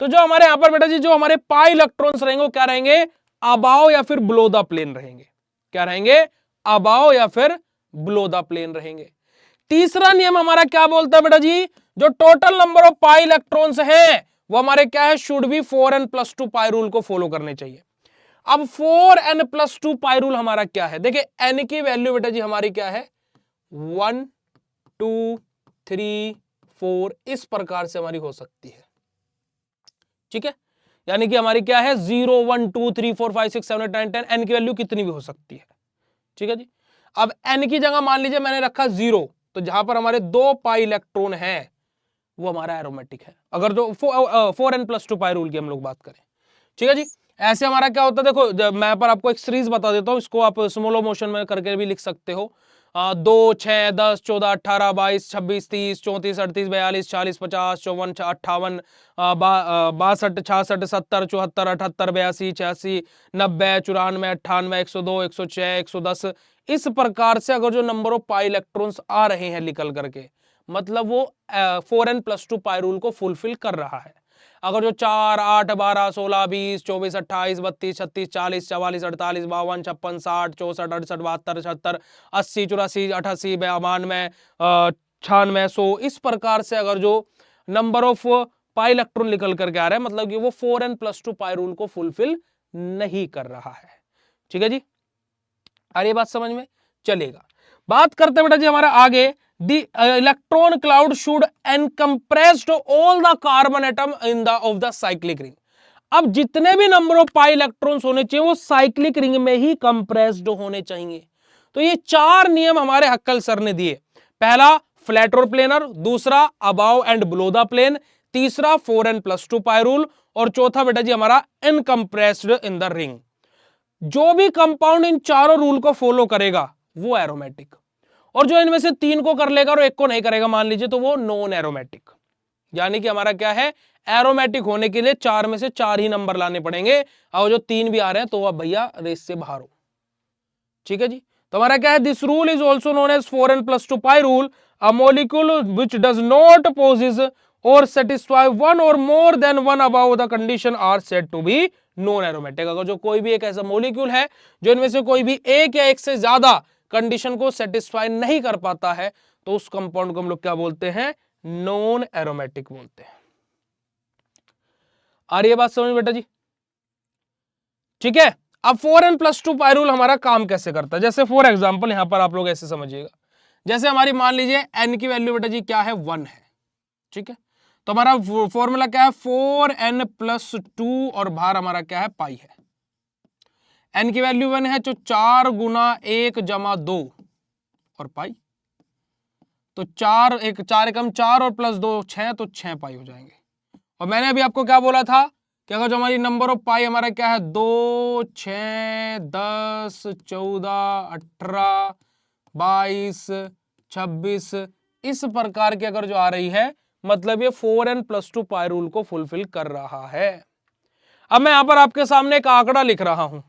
तो जो हमारे यहां पर बेटा जी जो हमारे पाई इलेक्ट्रॉन्स रहेंगे वो क्या रहेंगे, अबाव या फिर बिलो द प्लेन रहेंगे, क्या रहेंगे, अबाव या फिर बिलो द प्लेन रहेंगे। तीसरा नियम हमारा क्या बोलता है बेटा जी, जो total number of pi electrons हैं वो हमारे क्या है, should be 4n+2 pi rule को फॉलो करने चाहिए। अब 4n+2 पाई रूल हमारा क्या है, देखिए n की वैल्यू बेटा जी हमारी क्या है, 1 2 3 4, इस प्रकार से हमारी हो सकती है, ठीक है। यानी कि हमारी क्या है, 0 1 2 3 4 5 6 7 8 9 10, n की वैल्यू कितनी भी हो सकती है, ठीक है जी। अब n की जगह मान लीजिए मैंने रखा 0, तो जहां पर हमारे 2 पाई इलेक्ट्रॉन है वो हमारा एरोमेटिक है, अगर जो 4n+2 पाई रूल की हम लोग बात करें, ठीक है जी। ऐसे हमारा क्या होता है, देखो मैं पर आपको एक सीरीज बता देता हूं, इसको आप स्मॉलो मोशन में करके भी लिख सकते हो। 2 6 10 14 18 22 26 30 34 38 42 40 50 54 58 62 66 70 74 78 82 86 90 94 98 102 106 110, इस प्रकार से अगर जो नंबर ऑफ पाई इलेक्ट्रॉन्स आ रहे हैं निकल करके, मतलब वो 4n+2 पाई रूल को फुलफिल कर रहा है। अगर जो 4 8 12 16 20 24 28 32 36 40 44 48 52 56 60 64 68 72 76 80 84 88 92 96, 100, इस प्रकार से अगर जो नंबर ऑफ पाई इलेक्ट्रॉन निकल करके आ रहा है, मतलब कि वो 4n+2 पाई रूल को फुलफिल नहीं कर रहा है। ठीक है जी, आ रही है बात समझ में? चलेगा, बात करते हैं बेटा जी हमारा आगे। The electron cloud should encompassed all the carbon atom in the of the cyclic ring. अब जितने भी नंबर ऑफ पाई इलेक्ट्रॉन्स होने चाहिए वो साइक्लिक रिंग में ही कंप्रेस्ड होने चाहिए। तो ये 4 नियम हमारे हक्कल सर ने दिए। पहला फ्लैट और प्लेनर, दूसरा above and below the plane, तीसरा 4n+2 पाई रूल, और चौथा बेटा जी हमारा इनकम्प्रेस्ड इन द रिंग। जो भी कंपाउंड इन चारों रूल को फॉलो करेगा वो एरोमेटिक, और जो इनमें से 3 को कर लेगा और 1 को नहीं करेगा मान लीजिए, तो वो नॉन एरोमेटिक। यानी कि हमारा क्या है, एरोमेटिक होने के लिए 4 में से 4 ही नंबर लाने पड़ेंगे, और जो 3 भी आ रहे हैं तो अब भैया रेस से बाहर हो। ठीक है जी, तो हमारा क्या है, this rule is also known as 4n+2 pi rule. A molecule which does not possess or satisfy one or more than one above the condition are said to be non aromatic. अगर जो कोई भी एक ऐसा molecule है जो इनमें से कोई भी एक या एक से ज्यादा कंडीशन को सेटिस्फाई नहीं कर पाता है, तो उस कंपाउंड को हम लोग क्या बोलते हैं, नॉन एरोमेटिक बोलते हैं। आ रही है बात समझ बेटा जी? ठीक है, अब 4n+2 पाई रूल हमारा काम कैसे करता है, जैसे फॉर एग्जांपल यहां पर आप लोग ऐसे समझिएगा, जैसे हमारी मान लीजिए n की वैल्यू बेटा जी क्या है, 1 है। ठीक है, तो हमारा फॉर्मूला क्या है, 4n+2 और बाहर हमारा क्या है, पाई है। n की वैल्यू 1 है, तो 4 गुना 1 जमा 2 और पाई, तो 4 1 4 एकम 4 और प्लस 2 6, तो 6 पाई हो जाएंगे। और मैंने अभी आपको क्या बोला था कि अगर जो हमारी नंबर ऑफ पाई हमारा क्या है, 2 6 10 14 18 22 26, इस प्रकार की अगर जो आ रही है, मतलब ये 4n+2 पाई रूल को फुलफिल कर रहा है। अब मैं यहां पर आपके सामने एक आंकड़ा लिख रहा हूं,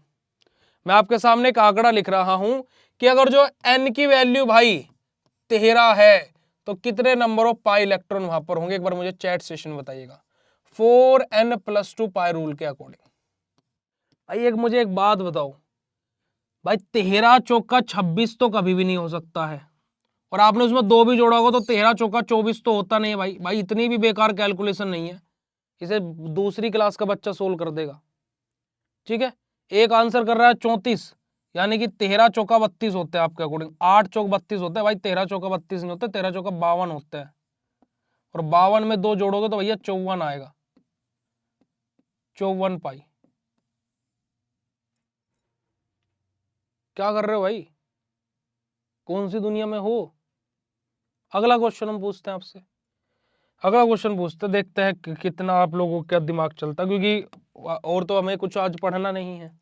मैं आपके सामने एक आंकड़ा लिख रहा हूं कि अगर जो n की वैल्यू भाई 13 है, तो कितने नंबर ऑफ पाई इलेक्ट्रॉन वहां पर होंगे, एक बार मुझे चैट सेशन बताइएगा 4n+2 पाई रूल के अकॉर्डिंग। भाई एक मुझे एक बात बताओ, भाई 13 चौका 26 तो कभी भी नहीं हो सकता है, और आपने उसमें 2 भी जोड़ा होगा तो 13 चौका 24 तो होता नहीं है। भाई भाई इतनी भी बेकार कैलकुलेशन नहीं है, इसे दूसरी क्लास का बच्चा सोल्व कर देगा। ठीक है, एक आंसर कर रहा है 34, यानी कि 13 चौका 32 होते हैं आपके अकॉर्डिंग, 8 चौक 32 होते हैं भाई, 13 चौका 32 नहीं होते, 13 चौका 52 होते हैं, और 52 में 2 जोड़ोगे तो भैया 54 आएगा, 54 पाई। क्या कर रहे हो भाई, कौन सी दुनिया में हो? अगला क्वेश्चन हम पूछते हैं आपसे, अगला क्वेश्चन पूछते हैं, देखते हैं कितना आप लोगों का दिमाग चलता है, क्योंकि और तो हमें कुछ आज पढ़ना नहीं है।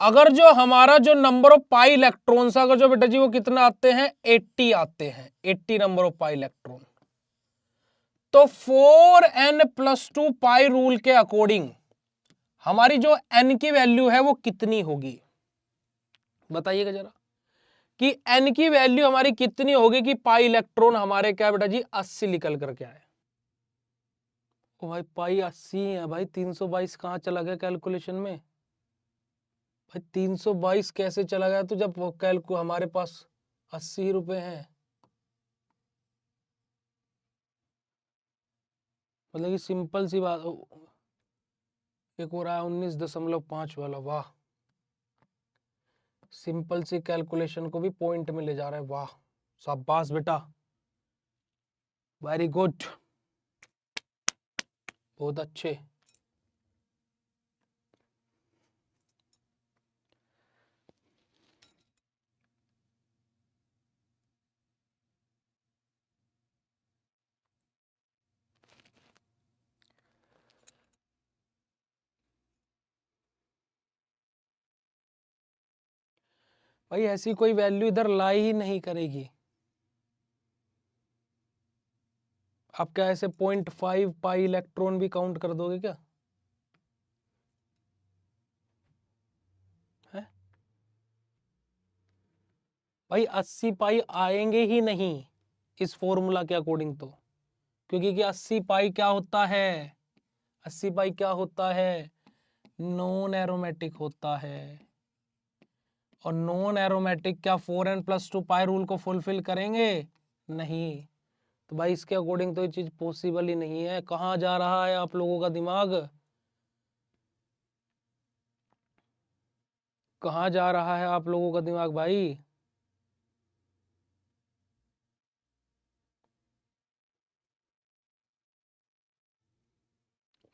अगर जो हमारा जो नंबर ऑफ पाई इलेक्ट्रॉन्स, अगर जो बेटा जी वो कितना आते हैं, 80 आते हैं, 80 नंबर ऑफ पाई इलेक्ट्रॉन, तो 4n+2 पाई रूल के अकॉर्डिंग हमारी जो n की वैल्यू है वो कितनी होगी, बताइएगा जरा, कि n की वैल्यू हमारी कितनी होगी कि पाई इलेक्ट्रॉन हमारे क्या बेटा जी 80 निकल करके आए। ओ भाई पाई 80 है भाई, 322 कहां चला गया कैलकुलेशन में, भाई 322 कैसे चला गया, तो जब कैलकु हमारे पास 80 रुपए हैं, मतलब कि सिंपल सी बात। एक हो रहा है 19.5 वाला, वाह, सिंपल सी कैलकुलेशन को भी पॉइंट में ले जा रहा है, वाह शाबाश बेटा, वेरी गुड, बहुत अच्छे। भाई ऐसी कोई वैल्यू इधर लाई ही नहीं करेगी, आप क्या ऐसे 0.5 पाई इलेक्ट्रॉन भी काउंट कर दोगे क्या, है भाई 80 पाई आएंगे ही नहीं इस फॉर्मूला के अकॉर्डिंग, तो क्योंकि कि 80 पाई क्या होता है, 80 पाई क्या होता है, नॉन एरोमेटिक होता है, और नॉन एरोमेटिक क्या 4n+2 पाई रूल को फुलफिल करेंगे? नहीं। तो भाई इसके अकॉर्डिंग तो ये चीज पॉसिबल ही नहीं है। कहाँ जा रहा है आप लोगों का दिमाग? कहाँ जा रहा है आप लोगों का दिमाग भाई?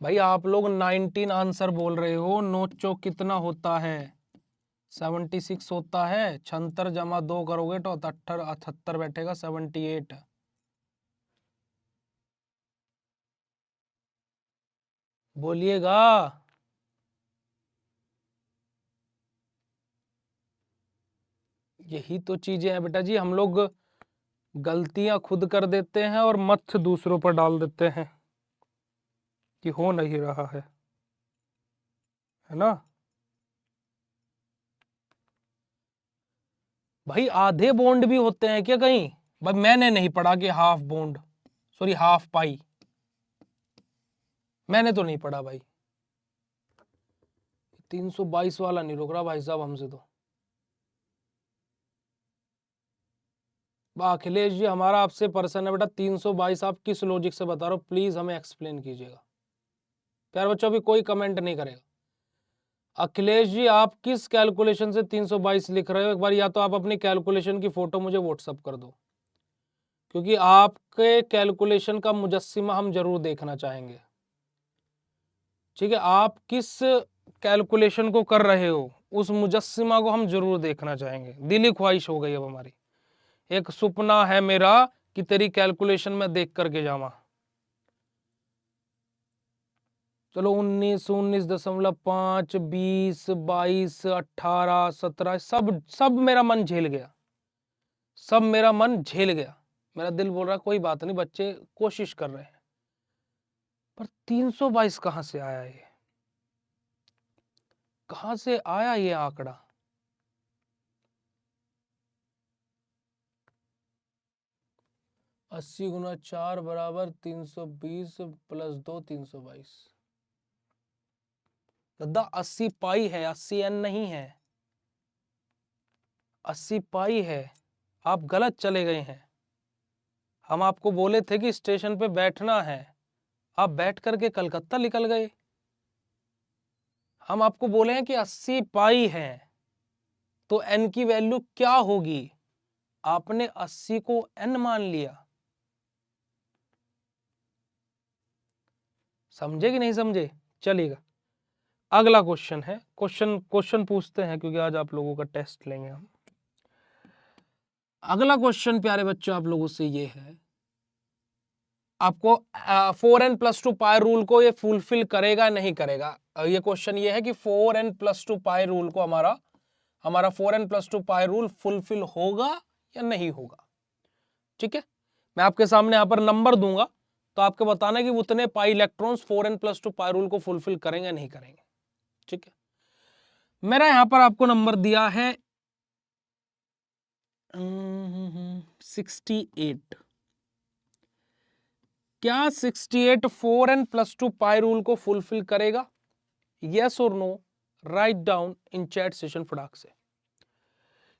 भाई आप लोग 19 आंसर बोल रहे हो, नोट चौक कितना होता है? 76 होता है। 76 जमा 2 करोगे तो 78 बैठेगा, 78। बोलिएगा। यही तो चीजें हैं बेटा जी, हम लोग गलतियां खुद कर देते हैं और मत दूसरों पर डाल देते हैं कि हो नहीं रहा है ना? भाई आधे बॉन्ड भी होते हैं क्या कहीं? भाई मैंने नहीं पढ़ा कि हाफ बॉन्ड, सॉरी हाफ पाई, मैंने तो नहीं पढ़ा भाई। 322 वाला नहीं रोक रहा भाई साहब हमसे तो। अखिलेश जी हमारा आपसे पर्सन है बेटा, 322 आप किस लॉजिक से बता रहे हो? प्लीज हमें एक्सप्लेन कीजिएगा। प्यार बच्चों अभी कोई कमेंट नहीं करेगा। अखिलेश जी आप किस कैलकुलेशन से 322 लिख रहे हो? एक बार या तो आप अपनी कैलकुलेशन की फोटो मुझे व्हाट्सअप कर दो, क्योंकि आपके कैलकुलेशन का मुजस्सिमा हम जरूर देखना चाहेंगे। ठीक है, आप किस कैलकुलेशन को कर रहे हो उस मुजस्सिमा को हम जरूर देखना चाहेंगे। दिली ख्वाहिश हो गई अब हमारी, एक सपना है मेरा कि तेरी कैलकुलेशन में देख करके जावा। चलो 19, 19.5, 20, 22, 18, 17, सब सब मेरा मन झेल गया, सब मेरा मन झेल गया। मेरा दिल बोल रहा कोई बात नहीं, बच्चे कोशिश कर रहे हैं। पर 322 कहां से आया ये? कहां से आया ये आंकड़ा? अस्सी गुना 4 बराबर 320 प्लस 2 322। दादा 80 पाई है, 80 एन नहीं है, 80 पाई है। आप गलत चले गए हैं। हम आपको बोले थे कि स्टेशन पे बैठना है, आप बैठ करके कलकत्ता निकल गए। हम आपको बोले हैं कि 80 पाई है तो एन की वैल्यू क्या होगी, आपने 80 को एन मान लिया। समझे कि नहीं समझे? चलेगा, अगला क्वेश्चन है। क्वेश्चन क्वेश्चन पूछते हैं क्योंकि आज आप लोगों का टेस्ट लेंगे हम। अगला क्वेश्चन प्यारे बच्चों आप लोगों से ये है, आपको 4n+2 पाई रूल को ये फुलफिल करेगा नहीं करेगा? ये क्वेश्चन ये है कि 4n+2 पाई रूल को हमारा 4n+2 पाई रूल फुलफिल होगा या नहीं होगा। ठीक है, मैं आपके सामने यहां पर नंबर दूंगा तो आपको बताना कि उतने pi electrons 4n+2 pi rule को फुलफिल करेंगे नहीं करेंगे। ठीक है, मेरा यहां पर आपको नंबर दिया है 68। क्या 68 4n+2 पाई रूल को फुलफिल करेगा? Yes or no, right down in chat session फटाक से।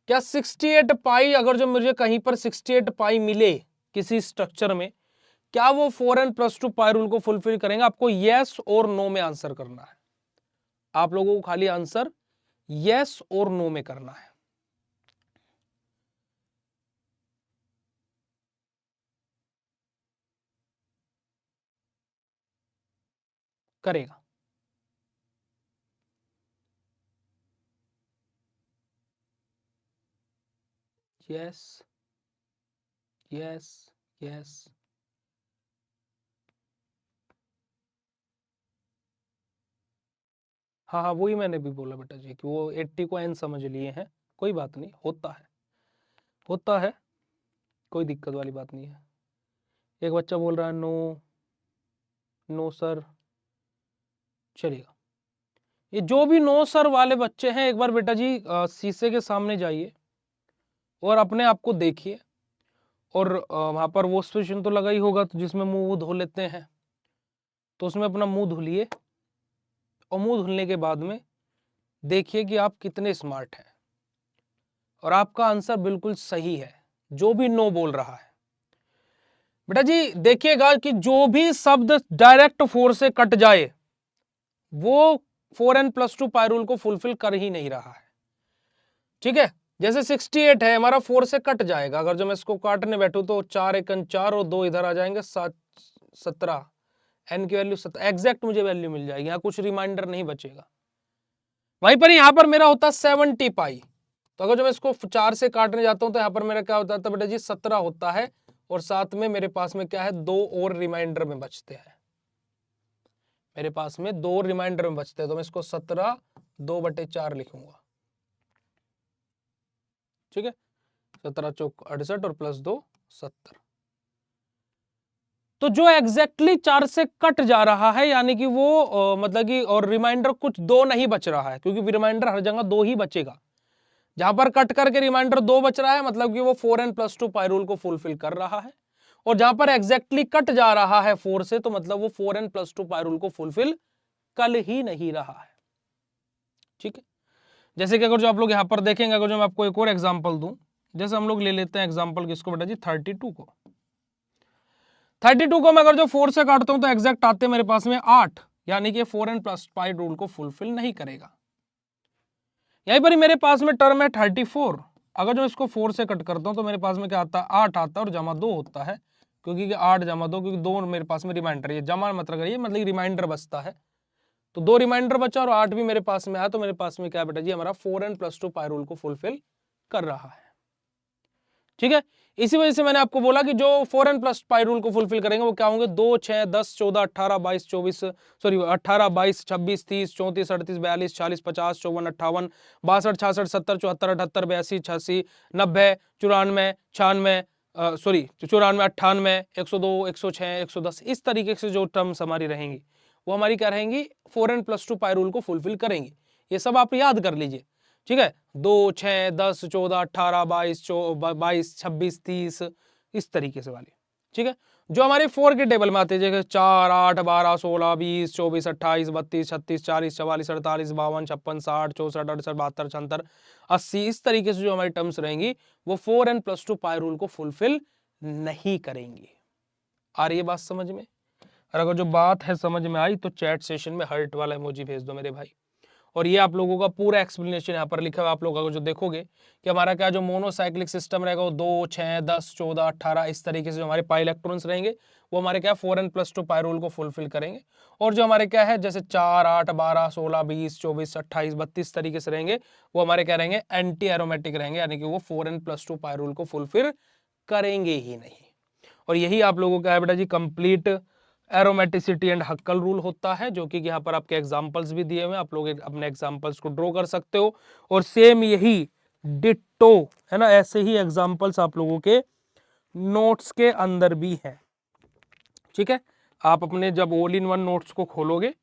क्या 68 पाई, अगर जो मुझे कहीं पर 68 पाई मिले किसी स्ट्रक्चर में, क्या वो 4n+2 पाई रूल को फुलफिल करेंगे? आपको यस और नो में आंसर करना है। आप लोगों को खाली आंसर यस और नो में करना है। करेगा? Yes yes yes. हाँ हाँ, वही मैंने भी बोला बेटा जी कि वो 80 को एन समझ लिए हैं, कोई बात नहीं, होता है होता है, कोई दिक्कत वाली बात नहीं है। एक बच्चा बोल रहा है नो, नो सर, चलेगा। ये जो भी नो सर वाले बच्चे हैं, एक बार बेटा जी शीशे के सामने जाइए और अपने आप को देखिए, और वहां पर वॉश बेसिन तो लगा ही होगा तो जिसमें मुंह धो लेते हैं, तो उसमें अपना मुंह धुलिए और मुंह धुलने के बाद में देखिए कि आप कितने स्मार्ट हैं। और आपका आंसर बिल्कुल सही है, जो भी नो बोल रहा है। बेटा जी देखिएगा कि जो भी शब्द डायरेक्ट 4 से कट जाए वो 4n+2 पाई रूल को फुलफिल कर ही नहीं रहा है। ठीक है, जैसे 68 है हमारा 4 से कट जाएगा, अगर जो मैं इसको काटने बैठू तो 4 एकन 4 और 2 इधर आ जाएंगे 17, n की वैल्यू 17 एग्जैक्ट मुझे वैल्यू मिल जाएगी, यहाँ कुछ रिमाइंडर नहीं बचेगा। वहीं पर यहाँ पर मेरा होता 70 पाई, तो अगर जो मैं इसको 4 से काटने जाता हूं तो यहाँ पर मेरा क्या होता है बेटा जी 17 होता है, और साथ में मेरे पास में क्या है 2 और रिमाइंडर में बचते हैं, मेरे पास में 2 रिमाइंडर में बचते हैं, तो मैं इसको 17 2/4 लिखूंगा। ठीक है, 17 चौक 68 और +2 70। तो जो एग्जैक्टली 4 से कट जा रहा है यानी कि वो मतलब कि और रिमाइंडर कुछ 2 नहीं बच रहा है, क्योंकि रिमाइंडर हर जगह 2 ही बचेगा। जहां पर कट करके रिमाइंडर 2 बच रहा है मतलब कि वो 4n+2 पाई रूल को फुलफिल कर रहा है, और जहां पर एग्जैक्टली कट जा रहा है 4 से तो मतलब वो 4n+2 पाई रूल को फुलफिल कर ही नहीं रहा है। ठीक है, जैसे कि अगर जो आप लोग यहां पर देखेंगे, अगर जो मैं आपको एक और एग्जांपल दूं, जैसे हम लोग ले लेते हैं एग्जांपल किसको बेटा जी 32 को। 32 को मैं अगर जो 4 से काटता हूं तो एग्जैक्ट आते हैं मेरे पास में 8, यानी कि 4n+ पाई रूल को फुलफिल नहीं करेगा। यहीं पर ही मेरे पास में टर्म है 34, अगर जो इसको 4 से कट करता हूं तो मेरे पास में क्या आता है 8 आता है और जमा 2 होता है, क्योंकि 8 जमा 2, क्योंकि 2 मेरे पास में रिमाइंडर, ये जमा मतलब करिए मतलब रिमाइंडर बचता है, तो 2 रिमाइंडर बचा और 8 भी मेरे पास में आया, तो मेरे पास में क्या बेटा जी हमारा 4n+2 पाई रूल को फुलफिल कर रहा है। ठीक है, इसी वजह से मैंने आपको बोला कि जो 4n+ पाई रूल को फुलफिल करेंगे वो क्या होंगे 2 6 10 14 18 22 24 सॉरी 18 22 26 30 34 38 42 40 50 54 58 62 66 70 74 78 82 86 90 94 96 सॉरी 94 98 102 106 110, इस तरीके से जो टर्म्स हमारी रहेंगी वो हमारी क्या रहेंगी 4n+2 पाई रूल को फुलफिल करेंगी। ये सब आप याद कर लीजिए। ठीक है, 2 6 10 14 18 22 22 26 30 इस तरीके से वाली। ठीक है, जो हमारे 4 के टेबल में आते हैं जैसे 4 8 12 16 20 24 28 32 36 40 44 48 52 56 60 64 68 72 76 80, इस तरीके से जो हमारी टर्म्स रहेंगी वो 4n+2 पाई रूल को फुलफिल नहीं करेंगी। आ रही है बात समझ में? और अगर जो बात है समझ में आई तो चैट सेशन में हार्ट वाला इमोजी भेज दो मेरे भाई। और ये आप लोगों का पूरा एक्सप्लेनेशन यहाँ पर लिखा हुआ, आप लोग अगर जो देखोगे कि हमारा क्या जो मोनोसाइक्लिक सिस्टम रहेगा वो 2 6 10 14 18 इस तरीके से जो हमारे पाई इलेक्ट्रॉन्स रहेंगे वो हमारे क्या 4n+2 पाई रूल को फुलफिल करेंगे, और जो हमारे क्या है जैसे 4 8 12 16 20 24 28 32 तरीके से रहेंगे वो हमारे क्या रहेंगे एंटी एरोमेटिक रहेंगे, यानी कि वो 4n+2 पाई रूल को फुलफिल करेंगे ही नहीं। और यही आप लोगों का है बेटा जी complete aromaticity and Huckel rule होता है, जो कि यहाँ पर आपके एग्जांपल्स भी दिए हुए हैं, आप लोग अपने एग्जांपल्स को ड्रॉ कर सकते हो, और सेम यही डिट्टो है ना, ऐसे ही एग्जांपल्स आप लोगों के नोट्स के अंदर भी हैं। ठीक है, आप अपने जब ऑल इन वन नोट्स को खोलोगे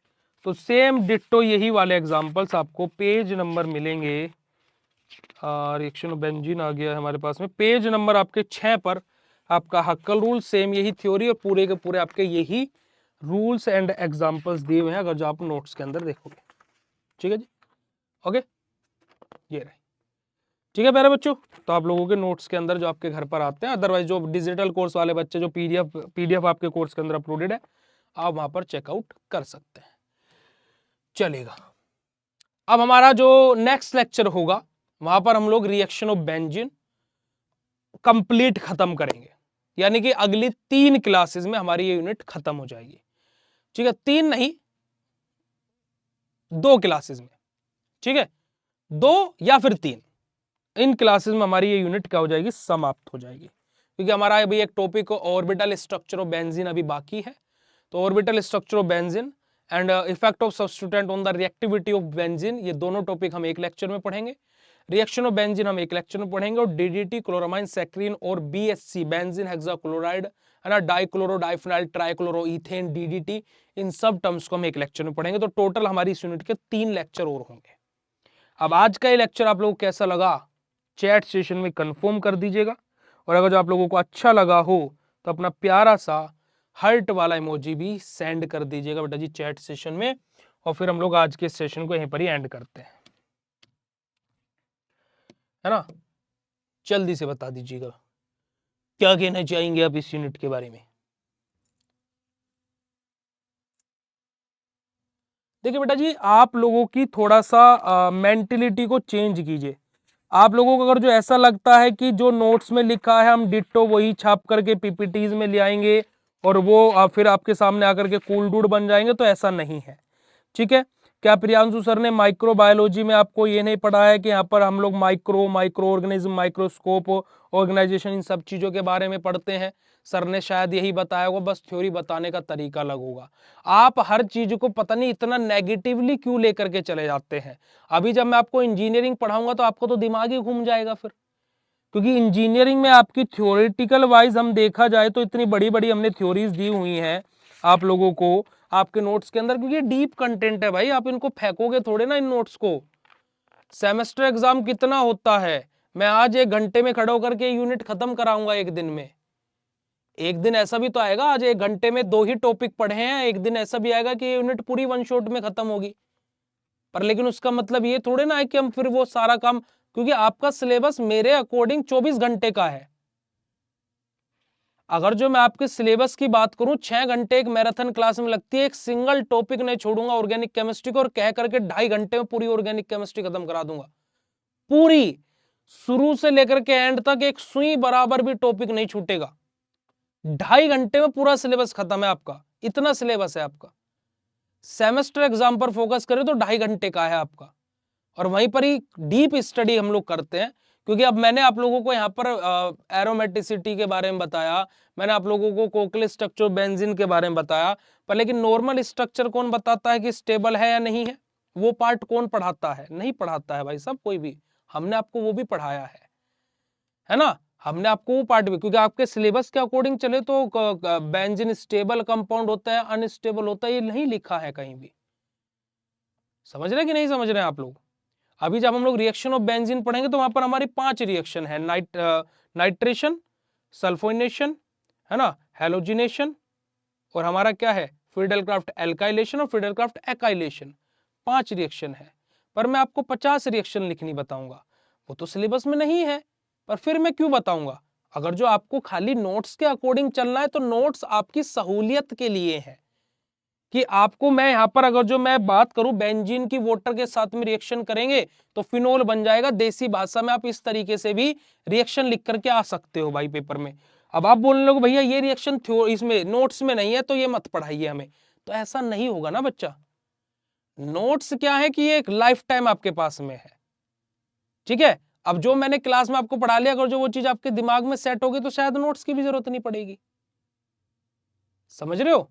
तो सेम डिट्टो यही वाले एग्जांपल्स आपको पेज नंबर मिलेंगे, रिएक्शन ऑफ बेंजीन आ गया है हमारे पास में, पेज नंबर आपके 6 पर आपका हक्कल रूल सेम यही थ्योरी और पूरे के पूरे आपके यही रूल्स एंड एग्जांपल्स दिए हुए हैं अगर जो आप नोट्स के अंदर देखोगे। ठीक है जी, ओके, ये रहे। ठीक है प्यारे बच्चों, तो आप लोगों के नोट्स के अंदर जो आपके घर पर आते हैं, अदरवाइज जो डिजिटल कोर्स वाले बच्चे जो पीडीएफ आपके कोर्स के अंदर अपलोडेड है आप वहां पर चेकआउट कर सकते हैं। चलेगा, अब हमारा जो नेक्स्ट लेक्चर होगा वहां पर हम लोग रिएक्शन ऑफ बेंजीन कंप्लीट खत्म करेंगे, यानी कि अगली 3 क्लासेस में हमारी ये यूनिट खत्म हो जाएगी। ठीक है, 3 नहीं 2 क्लासेस में। ठीक है, 2 या फिर 3 इन क्लासेस में हमारी ये यूनिट क्या हो जाएगी समाप्त हो जाएगी, क्योंकि हमारा अभी एक topic orbital structure of benzene अभी बाकी है। तो orbital structure of benzene and effect of substituent on the reactivity of benzene, ये दोनों टॉपिक हम एक लेक्चर में पढ़ेंगे। रिएक्शन ऑफ बेंजीन हम एक लेक्चर में पढ़ेंगे, और डीडीटी क्लोरामाइन सैक्रिन और बीएचसी बेंजीन हेक्साक्लोराइड है ना, dichloro diphenyl trichloro ethane DDT, इन सब टर्म्स को हम एक लेक्चर में पढ़ेंगे। तो टोटल हमारी इस यूनिट के 3 लेक्चर और होंगे। अब आज का ये लेक्चर आप लोगों को कैसा लगा चैट सेशन में कंफर्म कर दीजिएगा, और अगर जो आप लोगों को अच्छा लगा हो तो अपना प्यारा सा हार्ट वाला इमोजी भी सेंड कर दीजिएगा बेटा जी चैट सेशन में, और फिर हम लोग आज के सेशन को यहीं पर ही एंड करते हैं, है ना। जल्दी से बता दीजिएगा, क्या कहना चाहेंगे आप इस यूनिट के बारे में। देखिए बेटा जी, आप लोगों की थोड़ा सा मेंटिलिटी को चेंज कीजिए। आप लोगों को अगर जो ऐसा लगता है कि जो नोट्स में लिखा है हम डिट्टो वही छाप करके पीपीटीज में ले आएंगे और वो फिर आपके सामने आकर के कूल डूड बन जाएंगे, तो ऐसा नहीं है। ठीक है, क्या प्रियांशु सर ने माइक्रोबायोलॉजी में आपको ये नहीं पढ़ाया कि यहाँ पर हम लोग माइक्रो ऑर्गेनिज्म, माइक्रोस्कोप, ऑर्गेनाइजेशन, इन सब चीजों के बारे में पढ़ते हैं? सर ने शायद यही बताया होगा, बस थ्योरी बताने का तरीका अलग होगा। आप हर चीज को पता नहीं इतना नेगेटिवली क्यों लेकर के चले जाते हैं। अभी जब मैं आपको इंजीनियरिंग पढ़ाऊंगा तो आपको तो दिमाग ही घूम जाएगा फिर, क्योंकि इंजीनियरिंग में आपकी थ्योरेटिकल वाइज हम देखा जाए तो इतनी बड़ी बड़ी हमने थ्योरीज दी हुई हैं आप लोगों को आपके नोट्स के अंदर, क्योंकि डीप कंटेंट है भाई, आप इनको फेंकोगे थोड़े ना इन नोट्स को। सेमेस्टर एग्जाम कितना होता है, मैं आज 1 घंटे में खड़ा होकर के यूनिट खत्म कराऊंगा एक दिन में। एक दिन ऐसा भी तो आएगा, आज 1 घंटे में 2 ही टॉपिक पढ़े हैं, एक दिन ऐसा भी आएगा कि यूनिट पूरी 1 शॉट में खत्म होगी। पर लेकिन उसका मतलब ये थोड़े ना है कि हम फिर वो सारा काम, क्योंकि आपका सिलेबस मेरे अकॉर्डिंग 24 घंटे का है। अगर जो मैं आपके सिलेबस की बात करूं, 6 घंटे एक मैराथन क्लास में लगती है, एक सिंगल टॉपिक नहीं छोड़ूंगा ऑर्गेनिक केमिस्ट्री को, और कह करके 2.5 घंटे में पूरी ऑर्गेनिक केमिस्ट्री खत्म करा दूंगा। पूरी शुरू से लेकर के एंड तक एक सुई बराबर भी टॉपिक नहीं छूटेगा। 2.5 घंटे में पूरा सिलेबस खत्म है आपका, इतना सिलेबस है आपका। सेमेस्टर एग्जाम पर फोकस करें तो 2.5 घंटे का है आपका, और वहीं पर ही डीप स्टडी हम लोग करते हैं। क्योंकि अब मैंने आप लोगों को यहाँ पर एरोमेटिसिटी के बारे में बताया, मैंने आप लोगों को कोक्लेयर स्ट्रक्चर बेंजीन के बारे में बताया, पर लेकिन नॉर्मल स्ट्रक्चर कौन बताता है कि स्टेबल है या नहीं है? वो पार्ट कौन पढ़ाता है? नहीं पढ़ाता है भाई सब कोई भी। हमने आपको वो भी पढ़ाया है ना, हमने आपको वो पार्ट भी, क्योंकि आपके सिलेबस के अकॉर्डिंग चले तो बेंजीन स्टेबल कंपाउंड होता है, अनस्टेबल होता है, ये नहीं लिखा है कहीं भी। समझ रहे कि नहीं समझ रहे हैं आप लोग? अभी जब हम लोग रिएक्शन ऑफ बेंजीन पढ़ेंगे तो वहां पर हमारी 5 रिएक्शन है, नाइट्रेशन, सल्फोनेशन, है ना, हेलोजिनेशन, और हमारा क्या है, फिडेलक्राफ्ट एल्काइलेशन और फिडेलक्राफ्ट एकाइलेशन। 5 रिएक्शन है, पर मैं आपको 50 रिएक्शन लिखनी बताऊंगा। वो तो सिलेबस में नहीं है, पर फिर मैं क्यों बताऊंगा? अगर जो आपको खाली नोट्स के अकॉर्डिंग चलना है तो नोट्स आपकी सहूलियत के लिए है, कि आपको मैं यहां पर अगर जो मैं बात करूं बेंजीन की वाटर के साथ में रिएक्शन करेंगे तो फिनोल बन जाएगा। देसी भाषा में आप इस तरीके से भी रिएक्शन लिख करके आ सकते हो भाई पेपर में। अब आप बोलने लोगे भैया ये रिएक्शन इसमें नोट्स में नहीं है तो ये मत पढ़ाइए हमें, तो ऐसा नहीं होगा ना बच्चा। नोट्स क्या है कि ये एक लाइफ टाइम आपके पास में है। ठीक है, अब जो मैंने क्लास में आपको पढ़ा लिया, अगर जो वो चीज आपके दिमाग में सेट होगी तो शायद नोट्स की भी जरूरत नहीं पड़ेगी। समझ रहे हो?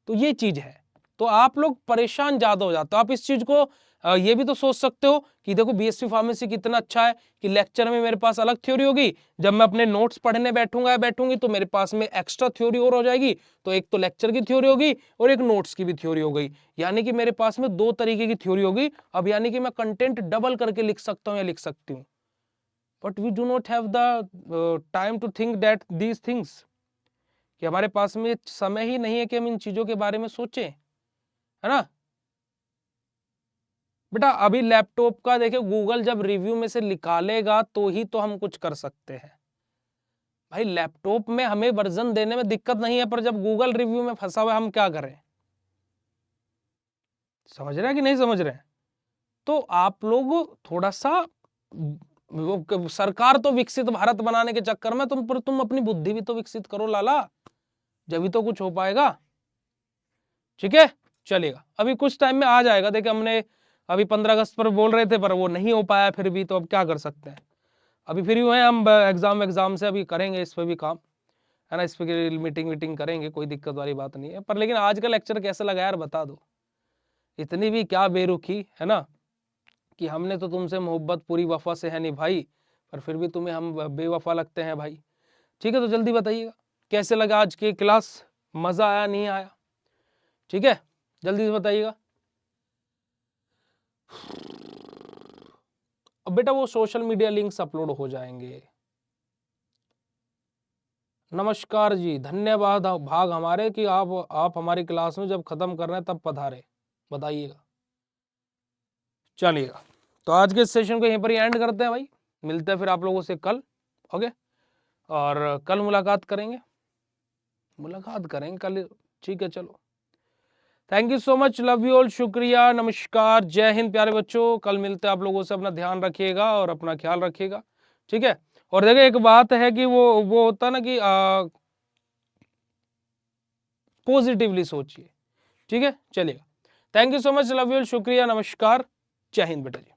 तो ये चीज है, तो आप लोग परेशान ज्यादा हो जाते हो। आप इस चीज को ये भी तो सोच सकते हो कि देखो बीएससी फार्मेसी कितना अच्छा है कि लेक्चर में मेरे पास अलग थ्योरी होगी, जब मैं अपने नोट्स पढ़ने बैठूंगा या बैठूंगी तो मेरे पास में एक्स्ट्रा थ्योरी और हो जाएगी। तो एक तो लेक्चर की थ्योरी होगी और एक नोट्स की भी थ्योरी हो गई, यानी कि मेरे पास में 2 तरीके की थ्योरी होगी। अब यानी कि मैं कंटेंट डबल करके लिख सकता हूँ या लिख सकती हूँ, but we do not have the time to think that these things, कि हमारे पास में समय ही नहीं है कि हम इन चीजों के बारे में सोचें, है ना बेटा। अभी लैपटॉप का देखिए, गूगल जब रिव्यू में से निकालेगा तो ही तो हम कुछ कर सकते हैं भाई। लैपटॉप में हमें वर्जन देने में दिक्कत नहीं है, पर जब गूगल रिव्यू में फंसा हुआ हम क्या करें? समझ रहे हैं कि नहीं समझ रहे हैं? तो आप लोग थोड़ा सा सरकार तो विकसित भारत बनाने के चक्कर में तुम अपनी बुद्धि भी तो विकसित करो लाला, जब भी तो कुछ हो पाएगा। ठीक है, चलेगा, अभी कुछ टाइम में आ जाएगा। देखिए हमने अभी 15 अगस्त पर बोल रहे थे पर वो नहीं हो पाया, फिर भी तो अब क्या कर सकते हैं। अभी फ्री हुए हैं हम, एग्जाम से अभी करेंगे इस पर भी काम, है ना, इस पर मीटिंग करेंगे, कोई दिक्कत वाली बात नहीं है। पर लेकिन आज का लेक्चर कैसा लगा यार बता दो। इतनी भी क्या बेरुखी, है ना, कि हमने तो तुमसे मोहब्बत पूरी वफा से है निभाई, पर फिर भी तुम्हें हम बेवफा लगते हैं भाई। ठीक है, तो जल्दी बताइएगा कैसे लगा आज की क्लास, मजा आया नहीं आया? ठीक है, जल्दी से बताइएगा। अब बेटा वो सोशल मीडिया लिंक्स अपलोड हो जाएंगे। नमस्कार जी, धन्यवाद भाग हमारे कि आप हमारी क्लास में जब खत्म कर रहे हैं तब पधारे, बताइएगा। चलिएगा, तो आज के सेशन को यहीं पर ही एंड करते हैं भाई, मिलते हैं फिर आप लोगों से कल। ओके, और कल मुलाकात करेंगे कल, ठीक है, चलो, thank you so much, love you all, शुक्रिया, नमस्कार, जय हिंद प्यारे बच्चों। कल मिलते हैं आप लोगों से, अपना ध्यान रखिएगा और अपना ख्याल रखिएगा, ठीक है। और देखिए एक बात है कि वो होता है ना कि पॉजिटिवली सोचिए, ठीक है, चलिएगा, thank you so much, love you all, शुक्रिया, नमस्कार, जय हिंद बेटा जी।